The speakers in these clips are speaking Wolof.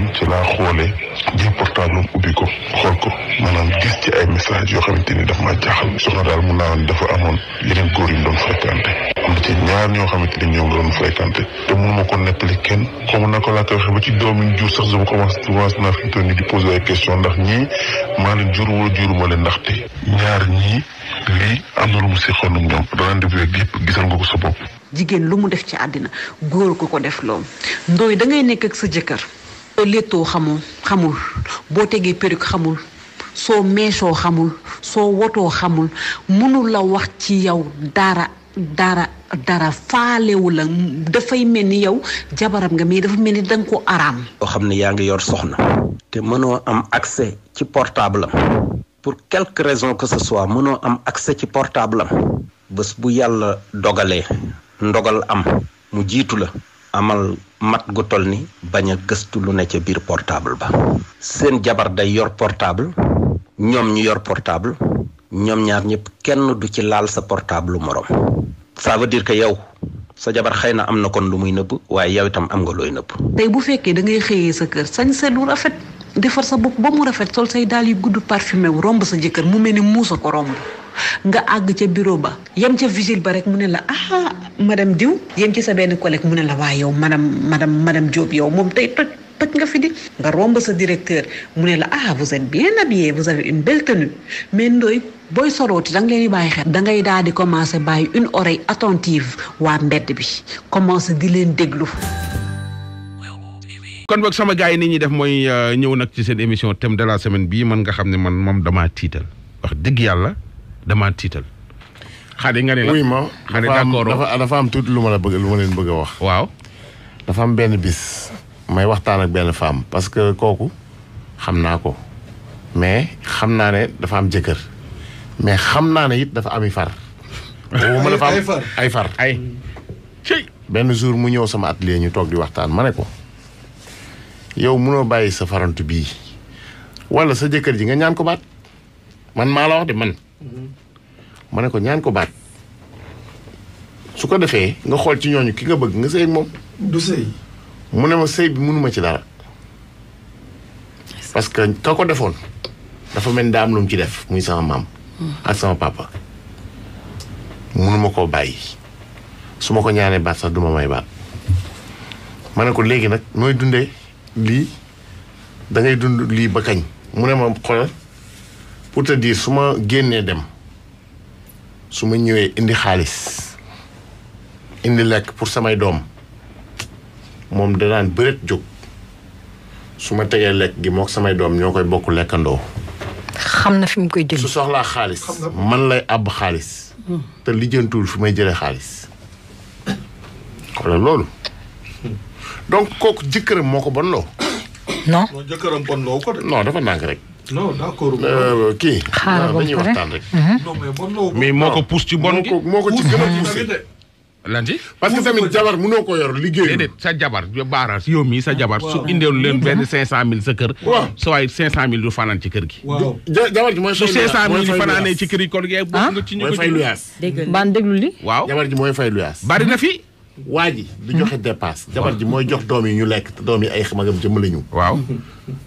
man ci laa xoolee jël portable am ubbi ko xool ko maanaam gis ci ay message yoo xamante ni daf maa jaaxal soxna daal mun naa woon dafa amoon yeneen góor yi mu doon fréquenté am na ci ñaar ñoo xamante ni ñoom la doon fréquenté te mënu ma ko nettali kenn xamu na ko laa koy waxee ba ci doomi jur sax dama commencé naa fi mu toll nii di poser ay question ndax ñii maa leen jur wala juruma leen ndaxte ñaar ñii lii am na lu mu seqoon ak ñoom rendez-vous yeeg yëpp gisal nga ko sa bopp. jigéen lu mu def ci àddina góor ko def loolu ndooy da ngay nekk ak sa jëkkër soo léttoo xamul boo tegee perruque xamul soo meesoo xamul soo wotoo xamul mënul la wax ci yow dara faalewu la dafay mel ni yow jabaram nga mais dafa mel ni danga ko araam. yoo xam ne yaa ngi yor soxna te mënoo am accès ci portable am pour quelque raison que ce soit mënoo am accès ci portable am bés bu yàlla dogalee ndogal am mu jiitu la amal mat gu toll ni bañ a gëstu lu ne ca biir portable ba seen jabar day yor portable ñoom ñu yor portable ñoom ñaar ñëpp kenn du ci laal sa portable morom ça veut dire que yow sa jabar xëy na am na kon lu muy nëbb waaye yow itam am nga looy nëbb. tey bu fekkee da ngay xëyee sa kër sañ sa lu rafet defar sa bopp ba mu rafet sol say daal yu gudd parfumé wu romb sa jëkkër mu mel ni muusa ko romb nga àgg ca bureau ba yem ca vigile ba rek mu ne la madame Diw yem ci sa benn collègue mu ne la waa yow madame Diop yow moom tey toj nga fi di nga romb sa directeur mu ne la vous êtes bien habillé vous avez une belle tenue mais ndooy booy sorooti da nga leen di bàyyi xel da ngay daal di commencer bàyyi une oreille attentive waa mbedd bi commencer di leen déglu. kon boog sama gars yi ni ñuy def mooy ñëw nag ci seen émission thème de la semaine bii man nga xam ne man moom damaa tiital wax dëgg yàlla damaa tiital. xaadi nga ne la oui ma xaadi d'accord dafa am tuuti lu ma leen bëgg a wax. waaw. dafa am benn bis may waxtaan ak benn femme parce que kooku xam naa ko mais xam naa ne dafa am jëkkër mais xam naa ne it dafa ami far. boobu ma dafa am ay far ay. benn jour mu ñëw sama atelier ñu toog di waxtaan ma ne ko. yow munoo bàyyi sa farantu bii wala sa jëkkër ji nga ñaan ko baat man maa la wax de man ma ne ko ñaan ko baat su ko defee nga xool ci ñooñu ki nga bëgg nga sëy ak moom. du sëy. mu ne ma sëy bi mënuma ci dara parce que ka ko defoon dafa mel ni daa am lu mu ci def muy sama maam ak sama papa mënuma koo bàyyi su ma ko ñaanee baat sax duma may baat ma ne ko léegi nag nooy dundee lii da ngay dund lii ba kañ mu ne ma xoolal pour te dire su ma génnee dem su ma ñëwee indi xaalis indi lekk pour samay doom moom danaan bëreet jóg su ma tegee lekk gi mook samay doom ñoo koy bokk lekkandoo. xam na fi mu koy jël. su soxlaa xaalis man lay àbb xaalis te lijjantuwul fi may jëlee xaalis xoolal loolu. donc kooku jëkkëram moo ko bonloo. non jëkkëram bonloo ko de. non dafa nànk rek. non d'accord. kii. xaaral dañuy waxtaan rek. non mais bonloo. mais moo ko pousse ci bon gi moo ko ci gën a poussé. lan ci parce que tamit jabar mënoo ko yor liggéey. déedéet sa jabar baara yow mii sa jabar su indeelu leen benn 500000 sa kër. waaw sa waay 500000 du fanaan ci kër gi. waaw jabar ji mooy su 500000 fanaanee ci kër yi kon ngay bokk nga ci ñu mooy ko fay luyaas. baan déglu li. waaw jabar ji mooy fay luyaas. bari na fi. waa ji du joxe dépasse. jabar ji mooy jox doom yi ñu lekk te doom yi ay magam jëmm lañu. waaw.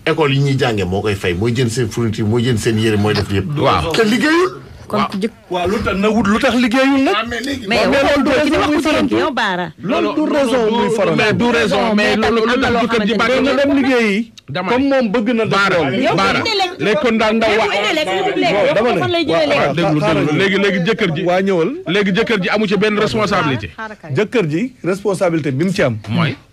école yi ñuy jàngee moo koy fay mooy jënd seen fourniture mooy jënd seen yére mooy def yëpp. waaw te liggéeyul. kon jëkk waaw lu tax na wut lu tax liggéeyul nag. mais léegi. mais waxoon doo ci wax ko ci yow baara. loolu du raison muy faral. mais du raison mais loolu lu tax jëkkër ji bàyyi na dem liggéeyi. comme moom bëgg na def loolu. baara léegi kon daal ndaw wax léegi jëkkër ji waa ñëwal léegi jëkkër ji amu ci benn responsabilité. jëkkër ji responsabilité bi mu ci am.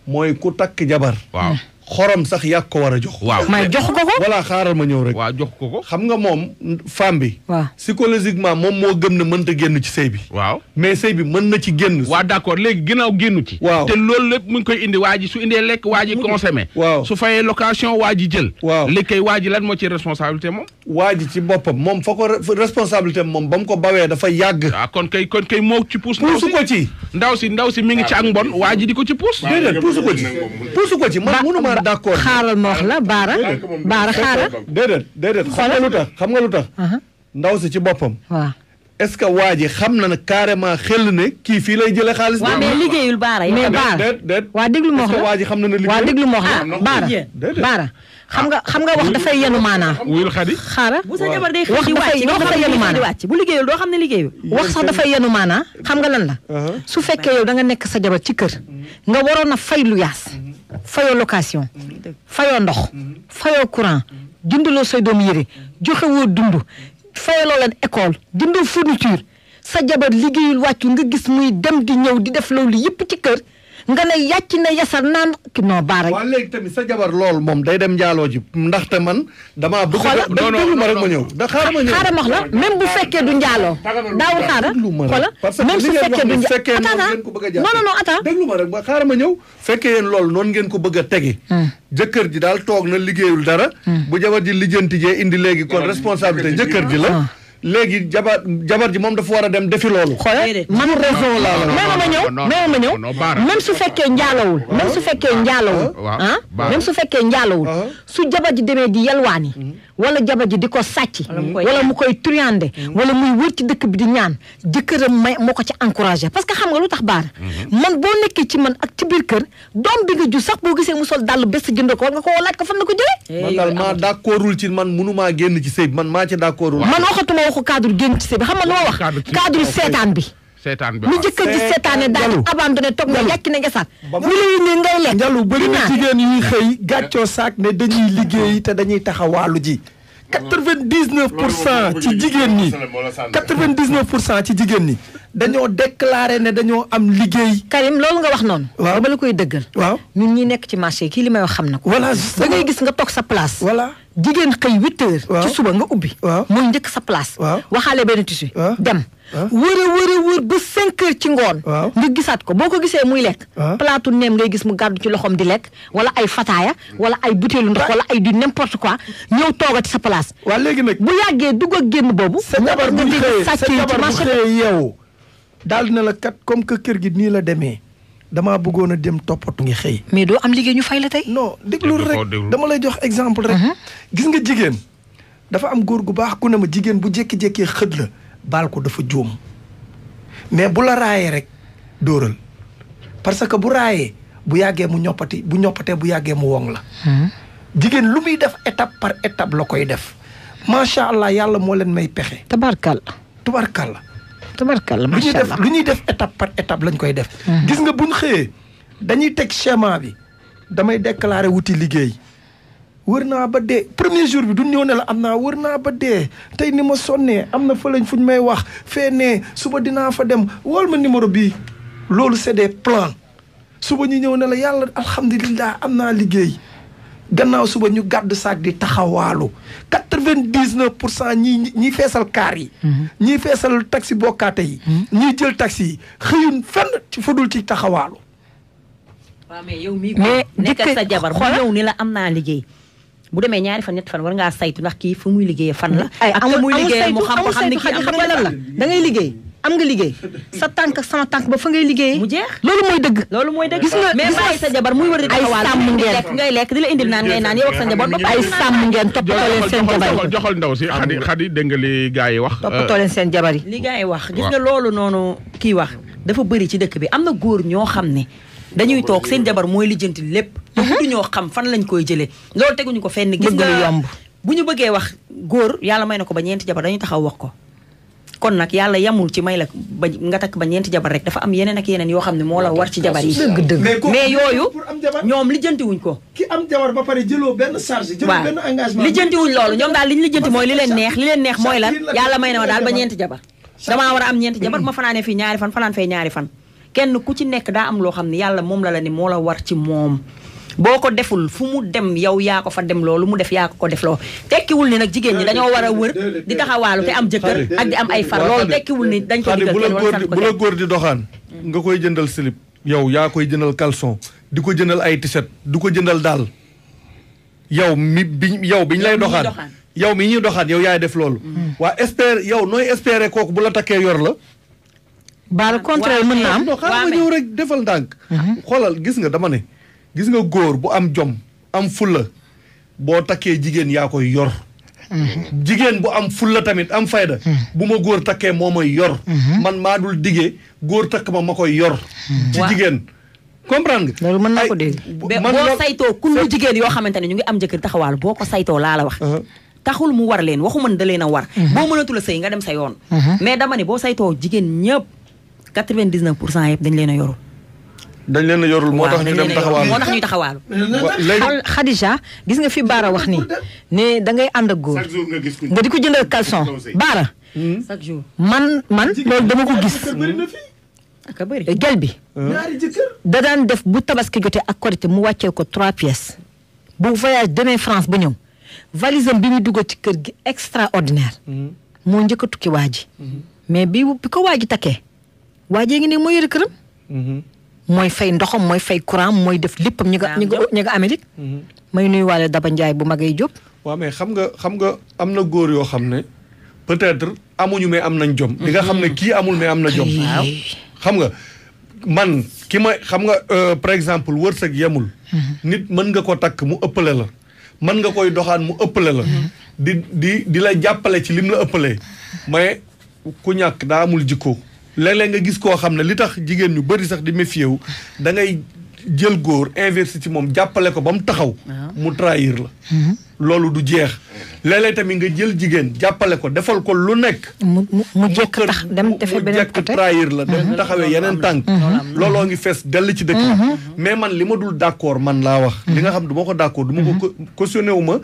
mooy ku takk jabar. waaw xorom sax yàgg ko war a jox. waaw mais jox ko ko. voilà xaaral ma ñëw rek. waaw jox ko ko. xam nga moom femme bi. waaw psychologiquement moom moo gëm ne mënta génn ci sëy bi. waaw mais sëy bi mën na ci génn. waaw d'accord léegi ginnaaw génnu ci. waaw te loolu lépp mu ngi koy indi waa ji su indee lekk waa ji consommé. waaw su fayee location waa ji jël. waaw léegi kay waa ji lan moo ci responsabilité moom. waa ji ci boppam moom fa ko responsabilité moom ba mu ko bawee dafa yàgg. ah kon kay moo ci pousse. puusu ko ci. ndaw si mi ngi ci ak mbon waa ji di ko ci pousse. déedéet puusu ko ci man mënuma d'accord. xaaral ma wax la baara xaaral. déedéet xam nga lu tax. ndaw si ci boppam. waaw est-ce que waa ji xam na ne carrément xel ne kii fii lay jëlee xaalis. waaw mais liggéeyul baara yow. mais baara déet waa déglu ma wax la waa ji xam na ne liggéey. waa déglu ma wax la baara xam nga wax dafay yenu maanaa. wuyul xadi. xaaral bu sa jabar day wax xëy di dafay wàcc yenu maanaa wàcc bu liggéeyul doo xam ne liggéeyul. wax sax dafay yenu maanaa xam nga lan la. su fekkee yow da nga nekk sa jabar ci kër. nga waroon a fay lu yaas. fayoo location. fayoo ndox. fayoo courant. jëndaloo say doom yére joxe woo dund. fayaloo leen école jëndoo fourniture. sa jabar liggéeyul wàccu nga gis muy dem di ñëw di def loolu yëpp ci kër. nga ne yàcc na yasar naan ki non baara. waaw léegi tamit sa jabar lool moom day dem njaaloo ji ndaxte man damaa bëgg. déglu ma rek ma ñëw da xaaral ma ñëw. xaaral ma wax la même bu fekkee du njaaloo. daawul xaaral xoola même su fekkee du njaaloo non attends déglu ma rek ba xaaral ma ñëw. fekkee yéen loolu noonu ngeen ko bëgg a tege. jëkkër ji daal toog na liggéeyul dara. bu jabar ji lijjanti jee indi léegi kon responsabilité jëkkër ji la. léegi jabar ji moom dafa war a dem defi loolu. xoolal man raison laa la. ma ñëw même su fekkee njaalowul. même su fekkee njaalowul. même su fekkee njaalowul. su jabar ji demee di yalwaani. wala jabar ji di ko sàcc. wala mu koy truande. wala muy wër ci dëkk bi di ñaan. jëkkëram may moo ko ci encouragé parce que xam nga lu tax baara. man boo nekkee ci man ak ci biir kër doom bi nga jur sax boo gisee mu sol dàll bés jënd ko war nga ko laaj ko fan la ko jëlee. man daal maa d'accordul ci man munumaa génn ci sëy man maa ci d'accordul. man waxatuma waxu cadre génn ci sëy bi xam nga lu ma wax. cadre seetaan bi. lu jëkkër ji seetaane daal di abandonné toog nga yàcc na nga saat. mu lay ngay lekk. Njalu bëri na jigéen yuy xëy gàccoo saak ne dañuy liggéey te dañuy taxawaalu ji. 99% ci jigéen ñi 99% ci jigéen ñi dañoo déclaré ne dañoo am liggéey. Karim loolu nga wax noonu. waaw dama la koy dëggal. waaw ñun ñi nekk ci marché kii li may wax xam na ko. voilà da ngay gis nga toog sa place. voilà jigéen xëy 8h. waaw ci suba nga ubbi. waaw muy njëkk sa place. waaw waxaale benn tissu. waaw dem. wër ba 5h ci ngoon. waaw nga gisaat ko boo ko gisee muy lekk. plaatu neem ngay gis mu gàddu ci loxoom di lekk wala ay fataaya wala ay butéelu ndox wala ay du n'importe quoi ñëw toogati sa place. waaw léegi nag bu yàggee dugg ak génn boobu. sa jabar bu xëyee yeewu daal na la kat comme que kër gi nii la demee damaa bëggoon a dem toppatu ngi xëy. mais doo am liggéey ñu fay la tey. non déglu rek dama lay jox exemple rek. gis nga jigéen dafa am góor gu baax ku ne ma jigéen bu jékki-jékkee xët la baal ko dafa juum mais bu la raayee rek dóoral parce que bu raayee bu yàggee mu ñoppati bu ñoppatee bu yàggee mu woŋ la. jigéen lu muy def étape par étape la koy def macha allah yàlla moo leen may pexe. tabarkalla macha allah lu ñuy def étape par étape lañ koy def. gis nga buñ xëyee dañuy teg schéma bi damay déclarer wuti liggéey wër naa ba dee premier jour bi duñ ñëw ne la am naa wër naa ba dee tey ni ma sonnee am na fa lañ fuñ may wax fee nee suba dinaa fa dem wol ma numéro bii loolu c'est des plans suba ñu ñëw ne la yàlla alhamdulilah am naa liggéey gannaaw suba ñu gàdd saak di taxawaalu 99% ñi feesal kaar yi. ñii feesal taxi bokkaate yi. ñii jël taxi yi xëyun fenn ci fudul ci taxawaalu. waaw mais yow mii nekk sa jabar mu ñëw ni la am naa liggéey. bu demee ñaari fan ñetti fan war ngaa saytu ndax kii fu muy liggéeyee fan la. ak muy liggéeyee mu xam ne kii am nga lan la da ngay liggéey. am nga liggéey sa tànk ak sama tànk ba fa ngay liggéeyee. mu jeex loolu mooy dëgg. gis nga mais bàyyi sa jabar muy wër di taxawaal ngay lekk di la indil naan ngay naan yow ak sa njaboot ba ay sàmm ngeen toppatoo leen seen jabar yi. joxal ndaw si xadi dégg nga li gars yi wax. toppatoo leen seen jabar yi. li gars yi wax gis nga loolu noonu kii wax dafa bëri ci dëkk bi am na góor ñoo xam ne dañuy toog seen jabar mooy lijjanti lépp. te du ñoo xam fan lañ koy jëlee loolu teguñu ko fenn. gis nga yomb bu ñu bëggee wax góor yàlla may na ko ba ñeenti jabar dañuy taxaw wax ko. kon nag yàlla yamul ci may la ba nga takk ba ñeenti jabar rek dafa am yeneen ak yeneen yoo xam ne moo la war ci jabar yi. mais yooyu ñoom lijjanti wuñ ko. ki am jabar ba pare jëloo benn charge. jëloo benn engagement lijjanti wuñ loolu ñoom daal li ñu lijjanti mooy li leen neex mooy lan yàlla may na ma daal ba ñeenti jabar. damaa war a am ñeenti jabar ma fanaanee fii ñaari fan fanaan fee ñaari fan. kenn ku ci nekk daa am loo xam ne yàlla moom la ni moo la war ci moom. boo ko deful fu mu dem yow yaa ko fa dem loolu mu def yaa ko def loo tekkiwul ni nag jigéen ñi dañoo war a wër di taxawaalu te am jëkkër ak di am ay far loolu tekkiwul ni dañ ko digal kenn wala sant ko bu la góor di doxaan nga koy jëndal slip yow yaa koy jëndal caleçon di ko jëndal ay t-shirt du ko jëndal daal yow biñ lay doxaan yow mi ñuy doxaan yow yaay def loolu waa espère yow nooy espérer kooku bu la takkee yor la ba le contraire mën na am xaaral ma ñëw rek defal ndànk xoolal gis nga dama ne gis nga góor bu am jom am fulla boo takkee jigéen yaa koy yor jigéen bu am fulla tamit am fayda bu ma góor takkee moo may yor man maa dul diggee góor takk ma koy yor ci jigéen comprendre nga loolu mën naa ko dégg boo saytoo kullu jigéen yoo xamante ne ñu ngi am jëkkër taxawaalu boo ko saytoo laa la wax taxul mu war leen waxu mën da leen a war boo mënatul a sëy nga dem sa yoon mais dama ne boo saytoo jigéen ñëpp 99% yëpp dañ leen a yorul dañ leen a yorul moo tax ñu dem taxawaalu moo tax ñuy taxawaalu xool Khadija gis nga fi Baara wax nii ne da ngay ànd ak góor nga di ko jëndal caleçon Baara chaque jour man loolu dama ko gis aka bëri gel bi da daan def bu tabaski jotee ak korité mu wàccee ko 3 pièces bu voyage demee France ba ñëw valisam bi muy dugal ci kër gi extraordinaire moo njëkk a tukki waa ji mais bi ko waa ji takkee waa ji ngi ne moo yore këram mooy fay ndoxam mooy fay courant mooy def léppam ñi nga Amérique may nuy waale Daba Ndiaye bu magay Jóob waaw mais xam nga am na góor yoo xam ne peut-être amuñu mais am nañ jom di nga xam ne kii amul mais am na jom xam nga man ki ma xam nga par exemple wërsëg yemul nit mën nga ko takk mu ëppale la mën nga koy doxaan mu ëppale la di la jàppale ci lim la ëppalee mais ku ñàkk daa amul jikko léeg-léeg nga gis koo xam ne li tax jigéen ñu bëri sax di méfier wu da ngay jël góor investir ci moom jàppale ko ba mu taxaw mu trahir la loolu du jeex léeg-léeg tamit nga jël jigéen jàppale ko defal ko lu nekk mu jekk tax dem defee beneen côté trahir la dem taxawee yeneen tànk looloo ngi fees dell ci dëkk mais man li ma dul d'accord man laa wax li nga xam du ma ko d'accord du ma ko cautionné wu ma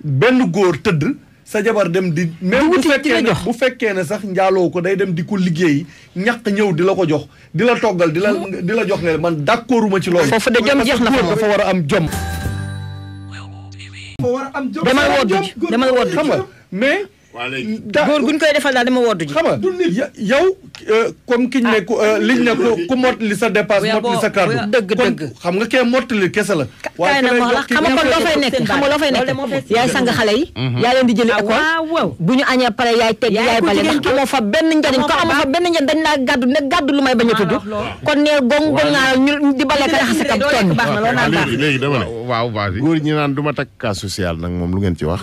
benn góor tëdd sa jabar dem di même bu fekkee ne sax njaaloo ko day dem di ko liggéey ñàkk ñëw di la ko jox di la toggal di la jox ne man d'accorduma ci loolu foofu de jom jeex na fa dafa war a am jom demal woddu ji demal woddu xam nga mais góor guñ koy defal daal dama woddu ji xam nga yow comme kiñ ne liñ ne ku mottali sa dépasse mottali sa kàddu dëgg xam nga kee mottali kese la waaye nag xam nga kon loo fay nekk xam nga loo fay nekk yaay sang xale yi yaa leen di jëli école bu ñu añee pare yaay teg yaay bale ndax amoo fa benn njariñ ko amoo fa benn njariñ dañ laa gàddu ne gàddu lu may bañ a tudd kon ne gong naa ñu di bale ka raxase kam tooñ baax na loolu naan baax léegi dama ne waaw vas-y góor ñi naan du ma takk cas social nag moom lu ngeen ci wax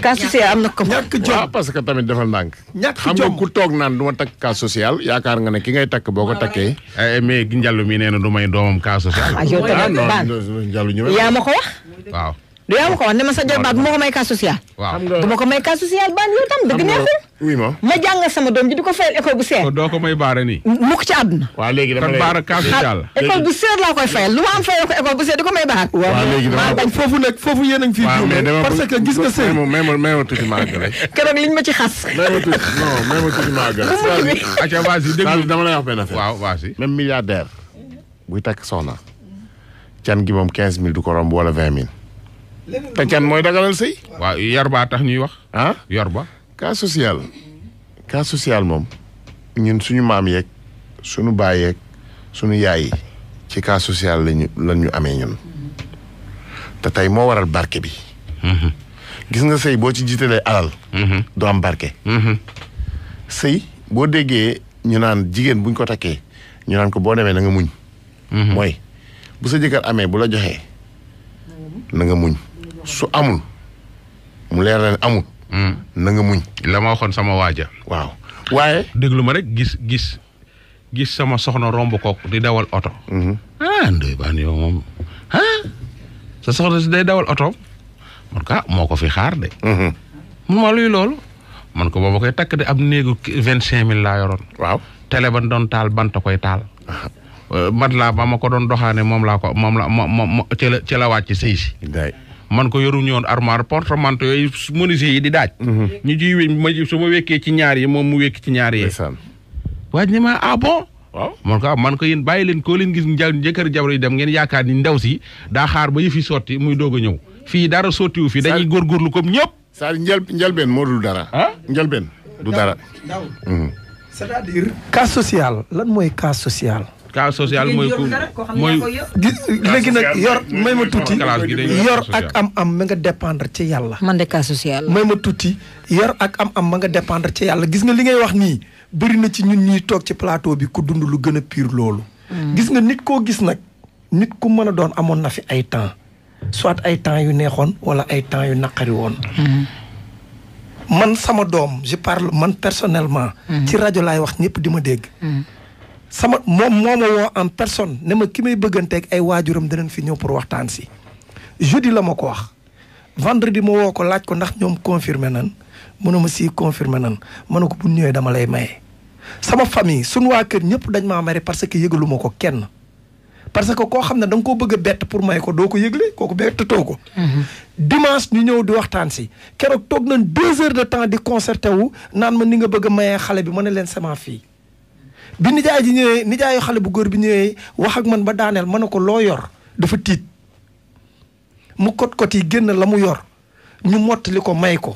cas social am na ko waaw parce que tamit defal ndànk xam nga ku toog naan du ma takk cas social yaakaar nga ne ki ngay takk boo ko takkee mais gi njallu mi nee na du may doomam cas social yow tamit baan njallu ñu yaa ma ko wax waaw du yaa ma ko wax ne ma sa jarbaat bu ma ko may cas social waaw du ma ko may cas social baan yow tam dëgg neexul oui ma jàngal sama doom ji di ko fayal école bu seer doo ko may baara nii mukk ci àdduna waaw léegi dama kon lay baara cas social école bu seer laa koy fayal lu ma am fayal ko école bu seer di ko may baar waaw léegi dama bañ foofu nag foofu yéen a ngi fii parce que gis nga sëy may ma tuuti ma àggale keroog liñ ma ci xas may ma tuuti ma àggale acca vas-y déglu dama lay wax benn affaire waaw vas-y même milliardaire buy takk soxna can gi moom 15 000 du ko romb wala 20 000 te can mooy dagalal sëy waaw yor baa tax ñuy wax ah yor ba cas social moom ñun suñu maam yeeg suñu baay yeeg suñu yaay yi ci cas social lan ñu amee ñun te tey moo waral barke bi gis nga sëy boo ci jiitalee alal du am barke sëy boo déggee ñu naan jigéen buñ ko takkee ñu naan ko boo demee na nga muñ mooy bu sa jëkkër amee bu la joxee na nga muñ su amul mu leer la ne amul na nga muñ la ma waxoon sama waaja waaw waaye déglu ma rek gis sama soxna romb kook di dawal oto ndoy baan yow moom sa soxna si day dawal oto man ko moo ko fi xaar de mun ma luy loolu man ko booba koy takk de ab néegu 25 000 laa yoroon waaw télé ban doon taal banta koy taal mat laa ba ma ko doon doxaane moom la ci la wàcc sëy si man ko yoruñu woon armoire porte-manteau yooyu menuisier yi di daaj ñu ciy wéñ su ma wekkee ci ñaar yi moom mu wekk ci ñaar yi waaj ne ma bon waaw man ko yéen bàyyi leen koo leen gis jëkkër jabar yi dem ngeen yaakaar ni ndaw si daa xaar ba yëfi sotti muy doog a ñëw fii dara sottiwu fi dañuy góorgóorlu comme ñëpp njëlbeen moo dul dara njëlbeen du dara c'est-à-dire cas social lan mooy cas social cas social mooy léegi nag yor may ma tuuti yor ak am ma nga dépendre ci yàlla man de cas social may ma tuuti yor ak am ma nga dépendre ci yàlla gis nga li ngay wax nii bëri na ci ñun ñuy toog ci plateau bi ku dund lu gën a pire loolu gis nga nit koo gis nag nit ku mën a doon amoon na fi ay temps soit ay temps yu neexoon wala ay temps yu naqari woon man sama doom je parle man personnellement. ci rajo laay wax ñëpp di ma dégg. moom moo ma woo en personne ne ma ki may bëgganteeg ay waajuram danañ fi ñëw pour waxtaan si. jeudi la ma ko wax vendredi ma woo ko laaj ko ndax ñoom confirmé nan mu ne ma si confirmé nan ma ne ko bu ñëwee dama lay maye. sama famille sunu waa kër ñëpp dañ maa mere parce que yëgalu ma ko kenn. parce que koo xam ne da nga koo bëgg a bett pour may ko doo ko yëgle kooku bettatoo ko. dimanche ñu ñëw di waxtaan si keroog toog nañ 2 heures de temps di concerté wu naan ma ni nga bëgg a mayee xale bi ma ne leen sama fii. bi nijaay ji ñëwee nijaayu xale bu góor bi ñëwee wax ak man ba daaneel ma ne ko loo yor dafa tiit mu kot yi génn la mu yor ñu mottali ko may ko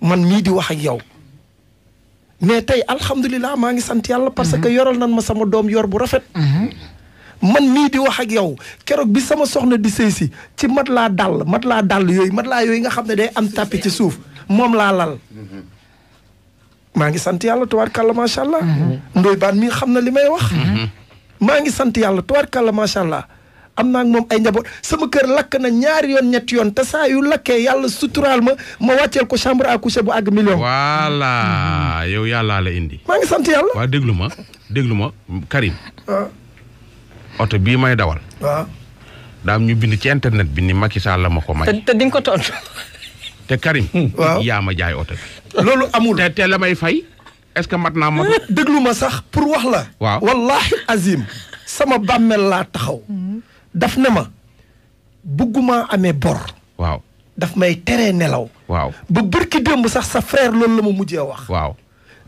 man mii di wax ak yow. mais tey alhamdulilah maa ngi sant yàlla parce que yoral nan ma sama doom yor bu rafet. man mii di wax ak yow keroog bi sama soxna di sëy si ci mat laa dàll yooyu nga xam ne day am tapis ci suuf moom laa lal. maa ngi sant yàlla tubaarkàlla macha allah. Ndoye Bane mii xam na li may wax. maa ngi sant yàlla tubaarkàlla macha allah. am naa ak moom ay njaboot sama kër lakk na 2 yoon 3 yoon te saa yu lakkee yàlla suturaal ma wàcceel ko chambre à coucher bu àgg million. voilà yow yàllaa la indi. maa ngi sant yàlla. waaw déglu ma Karim. oto bii may dawal. waaw. daam ñu bind ci internet bi ni Macky Sall la ma ko may. te di nga ko tontu. te Karim. waaw yaa ma jaay oto bi. loolu amul. te la may fay est-ce que mat naa ma. déglu ma sax pour wax la. waaw wallahi azim sama bàmmeel laa taxaw. daf ne ma bëgguma amee bor. waaw daf may teree nelaw. waaw ba bërki démb sax sa frère loolu la ma mujjee wax. waaw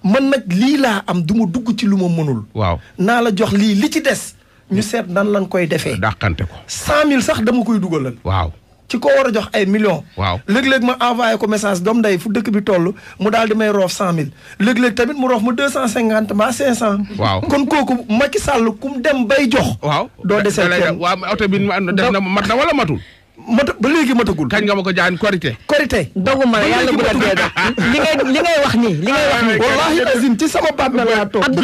man nag lii laa am du ma dugg ci lu ma mënul. waaw naa la jox lii li ci des. ñu seet nan lañ koy defee. dàqante ko. 100 000 sax dama koy dugalal. waaw ci ko war a jox ay millions. waaw léeg-léeg ma envoyé ko message doom day fu dëkk bi toll mu daal di may roof 100 000 léeg-léeg tamit mu roof ma 250 mbaa 500. waaw kon kooku Macky Sall kum dem bay jox. waaw doo desee kenn. waaw oto bi def na mat na wala matul. ba léegi matagul. kañ nga ma ko jaan korité. doguma la yàlla bu la dee li ngay wax nii. wallahi azim ci sama baat na laa toog. Abdou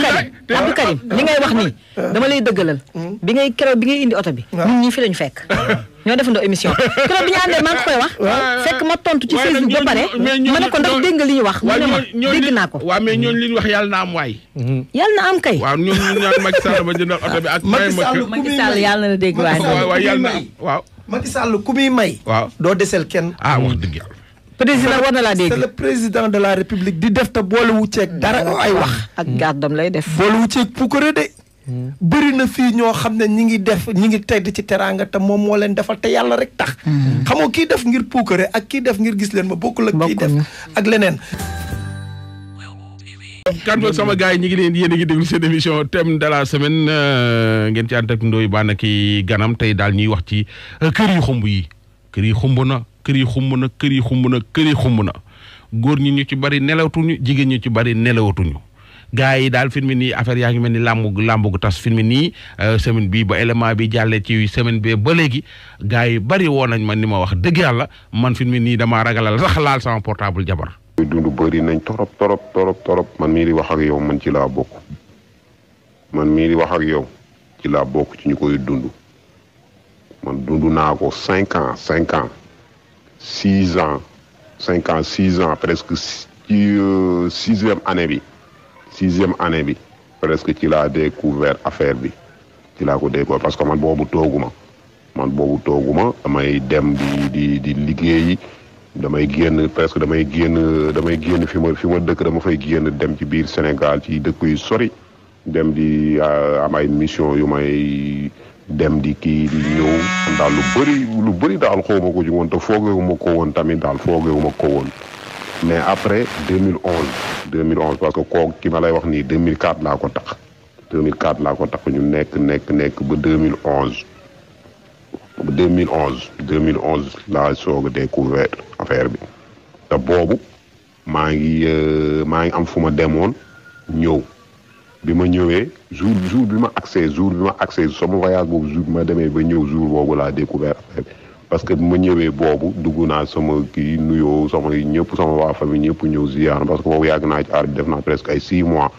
Karim li ngay wax nii. dama lay dëggalal. bi ngay indi oto bi. ñun ñii fi lañu fekk. ñoo defandoo émission keroog bi ñu àndee maa ngi koy wax. fekk ma tontu ci Facebook ba pare. ma ne ko ndax dégg nga li ñu wax. mu ne ma dégg naa ko. waaw mais ñooñu li ñu wax yàlla na am waay. yàlla na am kay. waaw ñoom ñu ñaan Macky Sall ma jëndal oto bi ak. Macky Sall yàlla na dégg waay. waaw yàlla na am waaw. Macky Sall ku muy may. waaw doo desel kenn. wax dëgg yàlla. président war na laa dégg. c'est le président de la république di def te boole wu ceeg dara ay wax. ak gàddam lay def. boole wu ceeg puukare de. bëri na fii ñoo xam ne ñi ngi tedd ci teraanga te moom moo leen defal te yàlla rek tax. xamoo kii def ngir puukare ak kii def ngir gis leen ma bokkul ak kii def ak leneen. kan boog sama gars yi ñu ngi leen yéen a ngi déglu seen émission thème de la semaine ngeen ci ànd ak Ndoye Bane ki ganam tey daal ñuy wax ci kër yi xumb yi. kër yi xumb na góor ñi ñu ci bari nelawatuñu jigéen ñu ci bari nelawatuñu. gaa yi daal film nii affaire yaa ngi mel ni làmb gu tas film nii semaine bii ba élément bi jàllee ci semaine bi ba léegi gaa yi bari woon nañ man ni ma wax dëgg yàlla man film nii damaa ragalal sax laal sama portable jabar. dund bëri nañ torop man mii di wax ak yow man ci laa bokk ci ñu koy dund man dund naa ko 5 ans 6 ans presque ci 6e année bi. 6e année bi presque ci laa découvert affaire bi ci laa ko découvert parce que man boobu tooguma damay dem di liggéeyi damay génn fi ma dëkk dama fay génn dem ci biir Sénégal ci dëkk yu sori dem di am ay mission yu may dem di kii di ñëw daal lu bëri daal xawma ko ci woon te foogewuma ko woon tamit daal foogewuma ko woon mais après 2011 parce que kooku ki ma lay wax nii 2004 laa ko tax ñu nekk ba 2011 laa soog a découvert affaire bi te boobu maa ngi am fu ma demoon ñëw bi ma ñëwee jour bi ma accès sama voyage boobu jour bi ma demee ba ñëw jour boobu laa découvert affaire bi parce que bi ma ñëwee boobu dugg naa sama kii nuyoo sama waa famille ñëpp ñëw ziar parce que boobu yàgg naa ci aar bi def naa presque ay 6 mois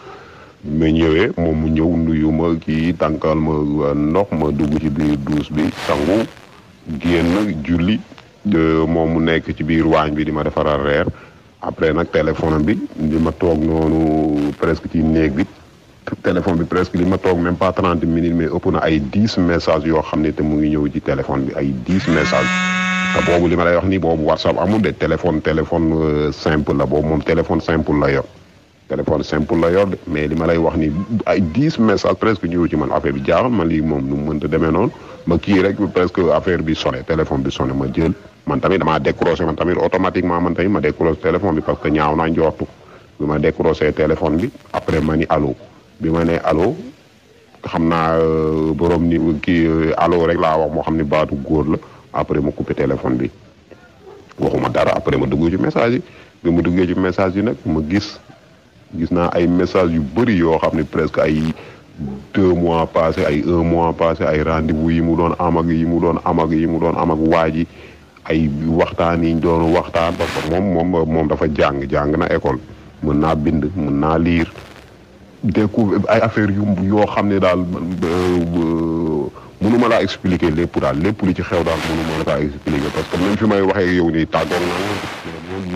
bi ma ñëwee moom mu ñëw nuyu ma kii tànkal ma ndox ma dugg ci biir douche bi sangu génn julli moom mu nekk ci biir waañ bi di ma defaral reer après nag téléphone bi di ma toog noonu presque ci néeg bi téléphone bi presque li ma toog même pas 30 minutes mais ëpp na ay 10 messages yoo xam ne te mu ngi ñëw ci téléphone bi ay 10 messages te boobu li ma lay wax nii boobu WhatsApp amul de téléphone simple la boobu moom téléphone simple la yor de mais li ma lay wax ni ay 10 messages presque ñëw ci man affaire bi jaaxal man lii moom nu mu mënta demee noonu ma kii rek presque affaire bi sonné téléphone bi sonné ma jël man tamit damaa décroché man tamit automatiquement man tamit ma décroché téléphone bi parce que ñaaw naa njortu bi ma décroché téléphone bi après ma ni allo bi ma ne allo xam naa borom ni kii allo rek laa wax moo xam ni baatu góor la après ma coupé téléphone bi waxuma dara après ma dugg ci message yi bi ma duggee ci message yi nag ma gis naa ay message yu bëri yoo xam ne presque ay 2 mois passé ay 1 mois passé ay rendez-vous yi mu doon am ak waa ji ay waxtaan yi ñu doon waxtaan parce que moom dafa jàng na école mën naa bind mën naa lire découvrir ay affaire yoo xam ne daal mënuma laa expliquer lépp daal lépp li ci xew daal mënuma laa expliquer parce que même fi may waxee yow nii tàggoog naa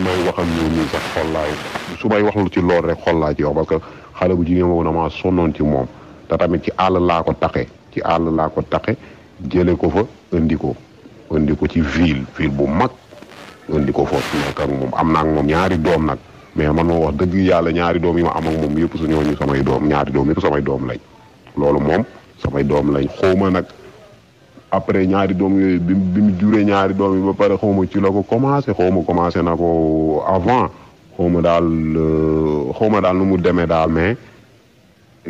may wax ak yow nii sax xol laay su may wax lu ci lool rek xol laa ci wax parce que xale bu jigéen boobu damaa sonnoon ci moom te tamit ci àll laa ko taqe jële ko fa indi ko ci ville bu mag indi ko foofu nekk ak moom am naa ak moom ñaari doom nag mais man moo wax dëgg yàlla ñaari doom yi ma am ak moom yëpp su ñooñu samay doom ñaari doom yëpp samay doom lañ loolu moom samay doom lañ xawma nag après ñaari doom yooyu bi mu juree ñaari doom yi ba pare xawma ci la ko commencé na ko avant xawma daal nu mu demee daal mais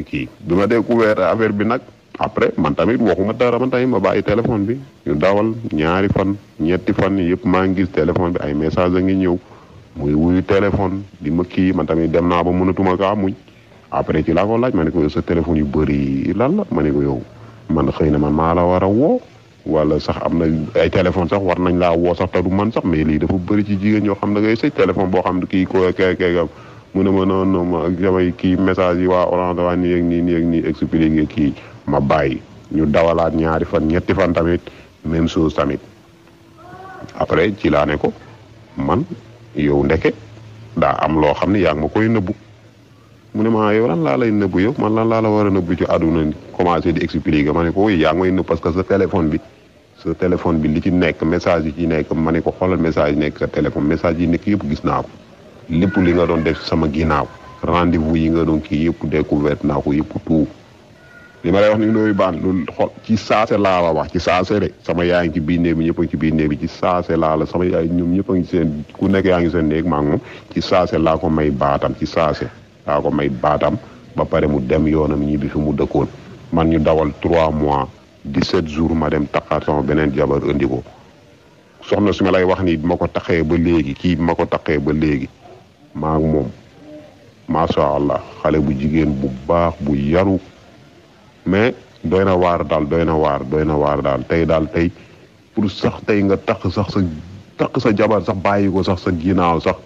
kii bi ma découvert affaire bi nag après man tamit waxuma dara man tamit ma bàyyi téléphone bi ñu dawal ñaari fan ñetti fan yëpp maa ngi gis téléphone bi ay message a ngi ñëw muy wuyu téléphone di ma kii man tamit dem naa ba mënatuma kaa muñ après ci laa ko laaj ma ne ko yow sa téléphone yu bëri lan la ma ne ko yow man xëy na man maa la war a woo wala sax am na ay téléphone sax war nañ laa woo sax te du man sax mais lii dafa bëri ci jigéen ñoo xam ne ngay sëy téléphone boo xam ne kii ko keegam mu ne ma noonu ma samay kii message yi waa Orange waa nii ak nii expliqué kii ma bàyyi ñu dawalaat ñaari fan ñetti fan tamit même chose tamit après ci laa ne ko man yow ndeke daa am loo xam ne yaa ngi ma koy nëbbu mu ne ma yow lan laa lay nëbbu yow man lan laa la war a nëbbu ci àdduna commencé di expliquer ma ne ko yaa ngi may nëbbu parce que sa téléphone bi li ci nekk message yi ci nekk ma ne ko xoolal message yi nekk sa téléphone message yi nekk yëpp gis naa ko lépp li nga doon def sama ginnaaw rendez-vous yi nga doon kii yëpp découverte naa ko yëpp tout li ma lay wax ni nooyu baan loolu xool ci saase laa la wax ci saase de sama yaay ngi ci biir néeg bi ñëpp a ngi ci biir néeg bi ci saase laa la sama yaay ñoom ñëpp a ngi seen ku nekk yaa ngi seen néeg maa ngi moom ci saase laa ko may baatam ci saase laa ko may baatam ba pare mu dem yoonam ñibbi fi mu dëkkoon man ñu dawal 3 mois 17 jours ma dem taxaat sama beneen jabar indi ko soxna su ma lay wax ni bi ma ko taxee ba léegi maa ngi moom macha allah xale bu jigéen bu baax bu yaru mais doy na waar daal tey pour sax tey nga takk sa jabar sax bàyyi ko sax sa ginnaaw sax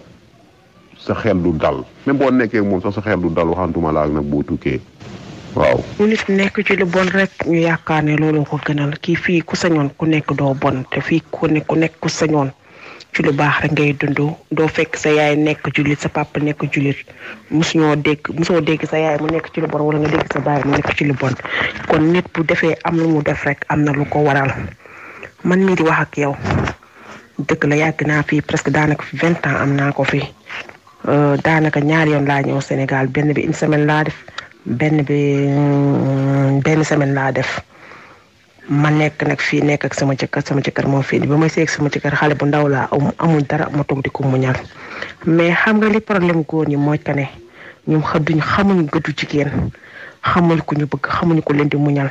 sa xel du dal même boo nekkee moom sax sa xel du dal waxantuma la ak nag boo tukkee waaw. ñu nit nekk ci lu bon rek ñu yaakaar ne loolu ko gënal kii fii ku sañoon ku nekk doo bon te fii ku nekk ku sañoon ci lu baax rek ngay dund doo fekk sa yaay nekk jullit sa papa nekk jullit mosoo dégg sa yaay mu nekk ci lu bon wala nga dégg sa baay mu nekk ci lu bon kon nit bu defee am lu mu def rek am na lu ko waral man mii di wax ak yow dëgg la yàgg naa fii presque daanaka 20 ans am naa ko fi daanaka ñaari yoon laa ñëw Sénégal benn bi une semaine laa def benn semaine laa def ma nekk nag fii nekk ak sama jëkkër moo fii ba may seeg sama jëkkër xale bu ndaw laa amul dara ma toog di ko muñal mais xam nga li problème góor ñi mooy que ne ñoom xamuñu gëddu jigéen xamuñu ko ñu bëgg xamuñu ko leen di muñal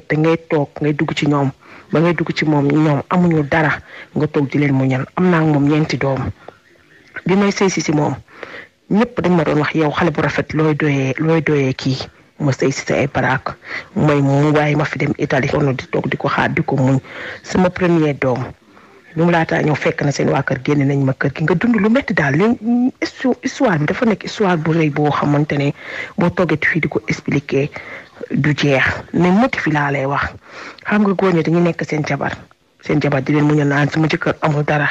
dangay toog ngay dugg ci ñoom ba ngay dugg ci moom ñoom amuñu dara nga toog di leen muñal am naa moom 4 doom bi may sëy si moom ñëpp dañ ma doon wax yow xale bu rafet looy doyee kii ma sëy si sa ay baraak mooy mu waaye ma fi dem Italie sonn di toog di ko xaar di ko muñ sama premier doom bi mu laataa ñëw fekk na seen waa kër génne nañ ma kër gi nga dund lu metti daal li histoire bi dafa nekk histoire bu rëy boo xamante ne boo toogee fii di ko expliquer du jeex mais motif fi laa lay wax xam nga góor ñi dañuy nekk seen jabar seen jabar di leen muñal naan sama jëkkër amul dara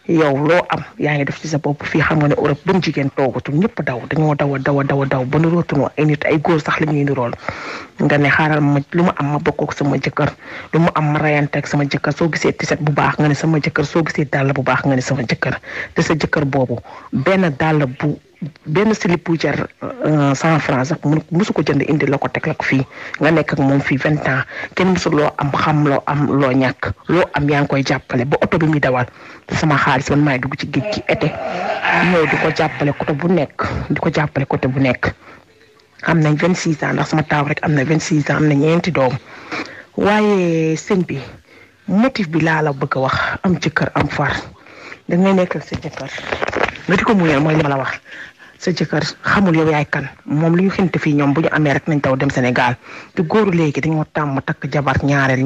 yow loo am yaa ngi def ci sa bopp fii xam nga ne Europe benn jigéen toogatul ñëpp dañoo daw ba nirootunoo ay nit ay góor sax la ñuy nirool nga ne xaaral ma lu ma am ma bokk ak sama jëkkër lu ma am ma rayante ak sama jëkkër soo gisee tiset bu baax nga ne sama jëkkër soo gisee dàll bu baax nga ne sama jëkkër te sa jëkkër boobu benn slip bu jar 100 francs sax musu ko jënd indi la ko teg la ko fii nga nekk ak moom fii 20 ans kenn musul loo am xam loo am loo ñàkk loo am yaa ngi koy jàppale ba oto bi muy dawal sama xaalis man maay dugg ci géej gi été ñëw di ko jàppale côté bu nekk am nañ 26 ans ndax sama taaw rek am na 26 ans am na ñeenti doom waaye sëñ bi motif bi laa la bëgg a wax am jëkkër am far da ngay nekkal sa jëkkër nga di ko muñal mooy li ma la wax sa jëkkër xamul yow yaay kan moom li ñu xinte fii ñoom bu ñu amee rek nañ taw dem Sénégal te góoru léegi dañoo tàmm takk jabar ñaareel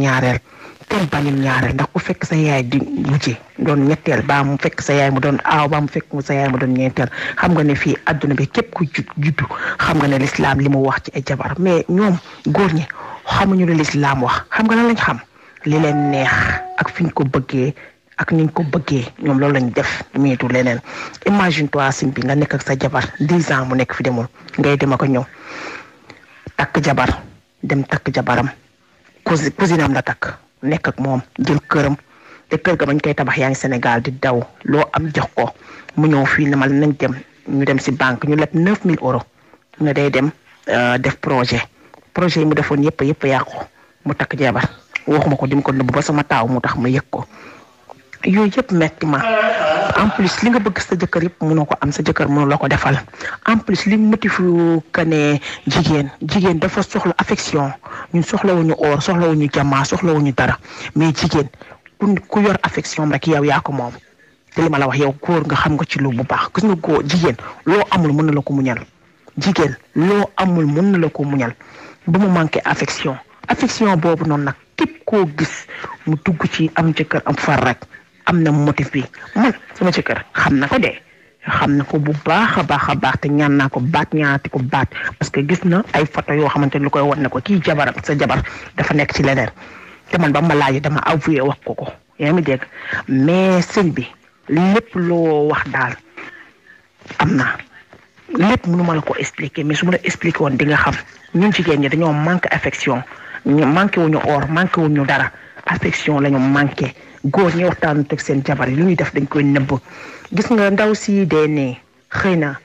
kenn bañul ñaareel ndax ku fekk sa yaay di wujje doon ñetteel baa mu fekk sa yaay mu doon aaw baa mu fekk sa yaay mu doon ñeenteel xam nga ne fii adduna bi képp ku juddu xam nga ne lislaam li mu wax ci ay jabar mais ñoom góor ñi xamuñu ne lislaam wax xam nga lan lañ xam li leen neex ak fi ñu ko bëggee ak niñ ko bëggee ñoom loolu lañ def miitu leneen imagine toi sim bi nga nekk ak sa jabar 10 ans mu nekk fi demul ngay dem ak ñëw takk jabar dem takk jabaram cousine am la takk nekk ak moom jël këram te kër ga bañ koy tabax yaa ngi Sénégal di daw loo am jox ko mu ñëw fii ne ma nañ dem ñu dem si banque ñu leb 9000 euros ne day dem def projet yi mu defoon yëpp yàqu mu takk jabar waxuma ko dim ko nëbb ba sama taaw mu tax ma yëg ko yooyu yëpp metti ma en plus li nga bëgg sa jëkkër yëpp mënoo ko am sa jëkkër mënu la ko defal en plus li motifu que ne jigéen dafa soxla affection ñun soxlawuñu or soxlawuñu jamaa soxlawuñu dara mais jigéen ku yor affection rek yow yaa ko moom te li ma la wax yow góor nga xam nga ci lu bu baax gis nga góor jigéen loo amul mën na la ko muñal jigéen loo amul mën na la ko muñal ba mu manqué affection boobu noonu nag képp koo gis mu dugg ci am jëkkër am far rek am na motif bi man sama jëkkër xam na ko bu baax a baax te ñaan naa ko baat ñaanati ko baat parce que gis na ay photo yoo xamante ni lu koy wan ne ko kii jabaram sa jabar dafa nekk ci leneen te man ba ma laajee dama avoué wax ko yaa ngi dégg mais sëñ bi lépp loo wax daal am na lépp mënu ma la ko expliquer mais su ma la expliquer woon di nga xam ñun jigéen ñi dañoo manqué affection ñu manqué wuñu or manqué wuñu dara affection la ñu manqué góor ñi waxtaanu teg seen jabar yi lu ñuy def dañ koy nëbb gis nga ndaw si dee ne xëy na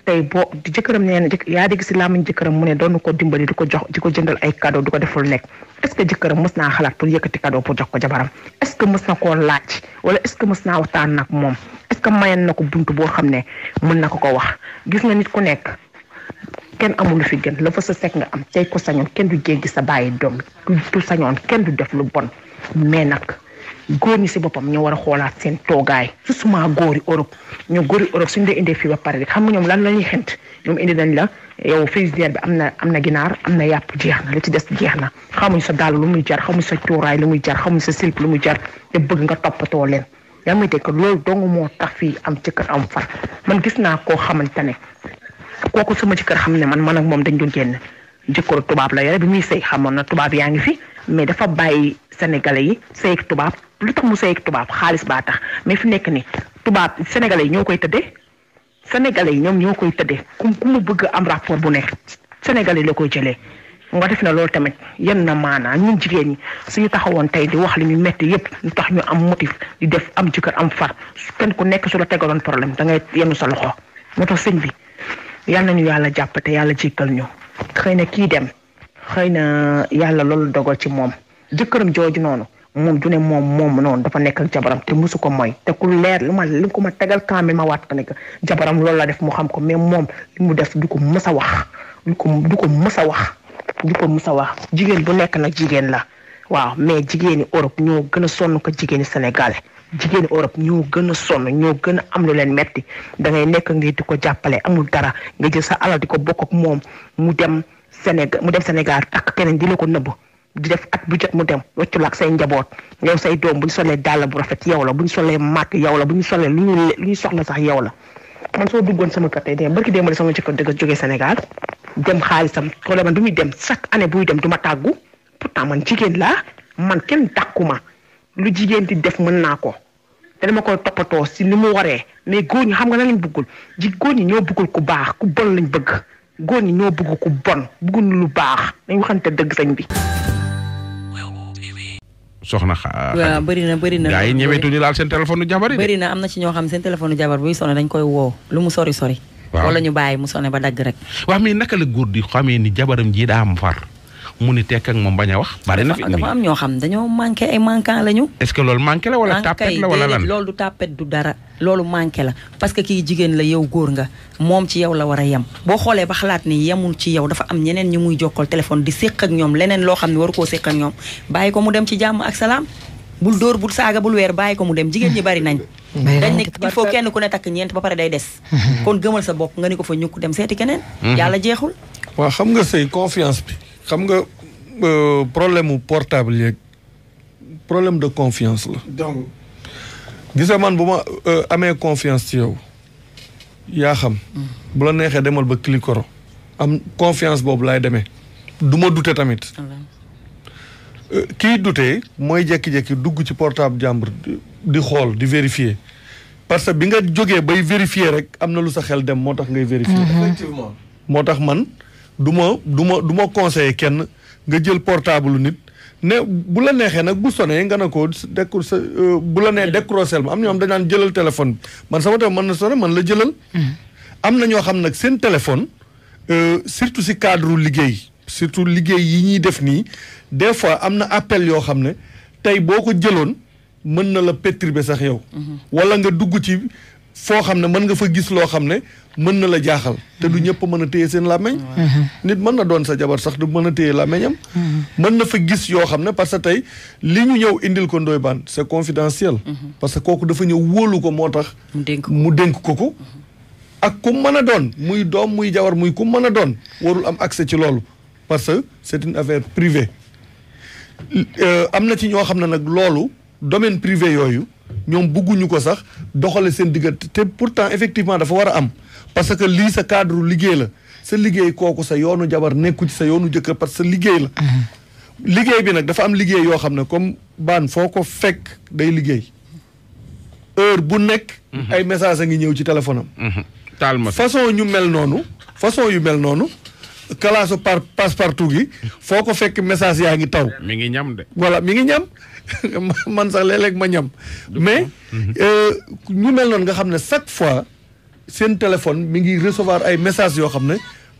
tey boo jëkkëram nee na yaa dégg si làmmiñ jëkkëram mu ne doon ko dimbali di ko jox di ko jëndal ay cadeau di ko deful nekk est-ce que jëkkëram mës naa xalaat pour yëkkati cadeau pour jox ko jabaram est-ce que mës na koo laaj wala est-ce que mës naa waxtaan nag moom est-ce que mayen na ko buntu boo xam ne mën na ko wax gis nga nit ku nekk kenn amul lu fi gën la fa sa sekk nga am tey ko sañoon kenn du jéggi sa bàyyi doom du sañoon kenn du def lu bon mais nag góor ñi si boppam ñoo war a xoolaat seen toogaay susuma góori Europe suñu dee indee fii ba pare rek xam nga ñoom lan la ñuy xent ñoom indi nañ la yow frigidaire bi am na ginaar am na yàpp jeex na li ci des jeex na xamuñ sa dàll lu muy jar xamuñ sa cuuraay lu muy jar xamuñ sa silp lu muy jar te bëgg nga toppatoo leen yaa may dégg loolu dong moo tax fii am jëkkër am far man gis naa koo xamante ne kooku sama jëkkër xam ne man ak moom dañ doon génn jëkkëru tubaab la yore bi muy sëy xamoon na tubaab yaa ngi fi mais dafa bàyyi sénégalais yi sëy ak tubaab lu tax mu sëy ak tubaab xaalis baa tax mais fi nekk ni tubaab sénégalais yi ñoo koy tëddee sénégalais yi ñoom ñoo koy tëddee ku mu bëgg am rapport bu nekk sénégalais la koy jëlee nga def na loolu tamit yenn na maanaa ñun jigéen ñi suñu taxawoon tey di wax li ñu metti yëpp ñu tax ñu am motif di def am jëkkër am far kenn ku nekk su la tegaloon problème da ngay yenn sa loxo moo tax sëñ bi yàlla nañu yàlla jàppate yàlla jikkal ñu xëy na kii dem xëy na yàlla loolu dogal ci moom jëkkëram jooju noonu moom du ne moom noonu dafa nekk ak jabaram te musu ko mooy te ku leer li ko ma tegal kaamil ma waat ko ne jabaram loolu la def mu xam ko mais moom li mu def du ko mës a wax du ko mës a wax jigéen bu nekk nag jigéen la waaw mais jigéeni Europe ñoo gën a sonn ko jigéeni Sénégal jigéeni Europe ñoo gën a sonn ñoo gën a am lu leen metti da ngay nekk ngi di ko jàppale amul dara nga jël sa alal di ko bokk ak moom mu dem Sénégal takk keneen di la ko nëbb di def at bu jot mu dem waccu la ak say njaboot yow say doom bu ñu solee dàll bu rafet yow la bu ñu solee màkk yow la bu ñu solee lu ñu soxla sax yow la man soo duggoon sama kër tey de barki démb sama jëkkër dëgg jógee Sénégal dem xaalisam xoolal man du muy dem chaque année buy dem du ma tàggu pourtant man jigéen laa man kenn dàkku ma lu jigéen di def mën naa ko te dama koy toppatoo si li mu waree mais góor ñi xam nga lan lañ bëggul góor ñi ñoo bëggul ku baax ku bon lañ bëgg góor ñi ñoo bëgg ku bon bëggul lu baax dañ waxante dëgg sañ bi. soxna waaw bëri na gaa yi ñemeetuñu laal seen téléphone jabar yi bëri na am na ci ñoo xam seen téléphone jabar buy sonné dañ koy woo lu mu sori wala ñu bàyyi mu sonné ba dagg rek wax mi naka la góor di xamee ni jabaram ji daa am far mu ni tekk ak moom bañ a wax bari na fi dafa am ñoo xam dañoo manqué ay manquant lañu est-ce que loolu manqué la wala tapet la wala lan loolu du tapet du dara loolu manqué la parce que kii jigéen la yow góor nga moom ci yow la war a yem boo xoolee ba xalaat ni yemul ci yow dafa am ñeneen ñu muy jokkal téléphone di séq ak ñoom leneen loo xam ne waru koo séq ak ñoom bàyyi ko mu dem ci jàmm ak salaam bul dóor bul saaga bul weer bàyyi ko mu dem jigéen ñi bari nañ dañ ne il faut kenn ku ne takk ñeent ba pare day des kon gëmal sa bopp nga ni ko fa ñukk dem seeti keneen yàlla jeexul waaw xam nga say confiance bi xam nga problème mu portable yeeg problème de confiance la donc gis nga man bu ma amee confiance ci yow yaa xam bu la neexee demal ba Kilikoro am confiance boobu laay demee du ma dute tamit kii dutee mooy jekki-jekki dugg ci portable jàmbur di xool di vérifier parce que bi nga jógee bay vérifier rek am na lu sa xel dem moo tax ngay vérifier effectivement moo tax man du ma conseiller kenn nga jël portable nit ne bu la neexee nag bu sonné nga ne ko décro sa bu la nee décrochel ma am ñoo xam dañ naan jëlal téléphone bi man sama téléphone mën na sonné man la jëlal am na ñoo xam nag seen téléphone surtout si cadre liggéey surtout liggéey yi ñuy def nii des fois am na appel yoo xam ne tey boo ko jëloon mën na la perturber sax yow wala nga dugg ci foo xam ne mën nga fa gis loo xam ne mën na la jaaxal te du ñëpp mën a téye seen làmmeñ nit mën na doon sa jabar sax du mën a téye làmmeñam mën na fa gis yoo xam ne parce que tey li ñu ñëw indil ko Ndoye Bane c'est confidentiel parce que kooku dafa ñëw wóolu ko moo tax mu dénk ko ak ku mën a doon muy doom muy jabar muy ku mën a doon warul am accès ci loolu parce que c'est une affaire privée am na ci ñoo xam ne nag loolu domaine privé yooyu ñoom bëgguñu ko sax doxale seen diggante te pourtant effectivement dafa war a am parce que lii sa cadre liggéey la sa liggéey kooku sa yoonu jabar nekku ci sa yoonu jëkkër parce que liggéey la liggéey bi nag dafa am liggéey yoo xam ne comme Bane foo ko fekk day liggéey heure bu nekk ay message a ngi ñëw ci téléphone am façon yu mel noonu kalaasu passe-partout gi foo ko fekk message yaa ngi taw mi ngi ñam de voilà mi ngi ñam man sax léeg-léeg ma ñam mais ñu mel noonu nga xam ne chaque fois seen téléphone mi ngi recevoir ay messages yoo xam ne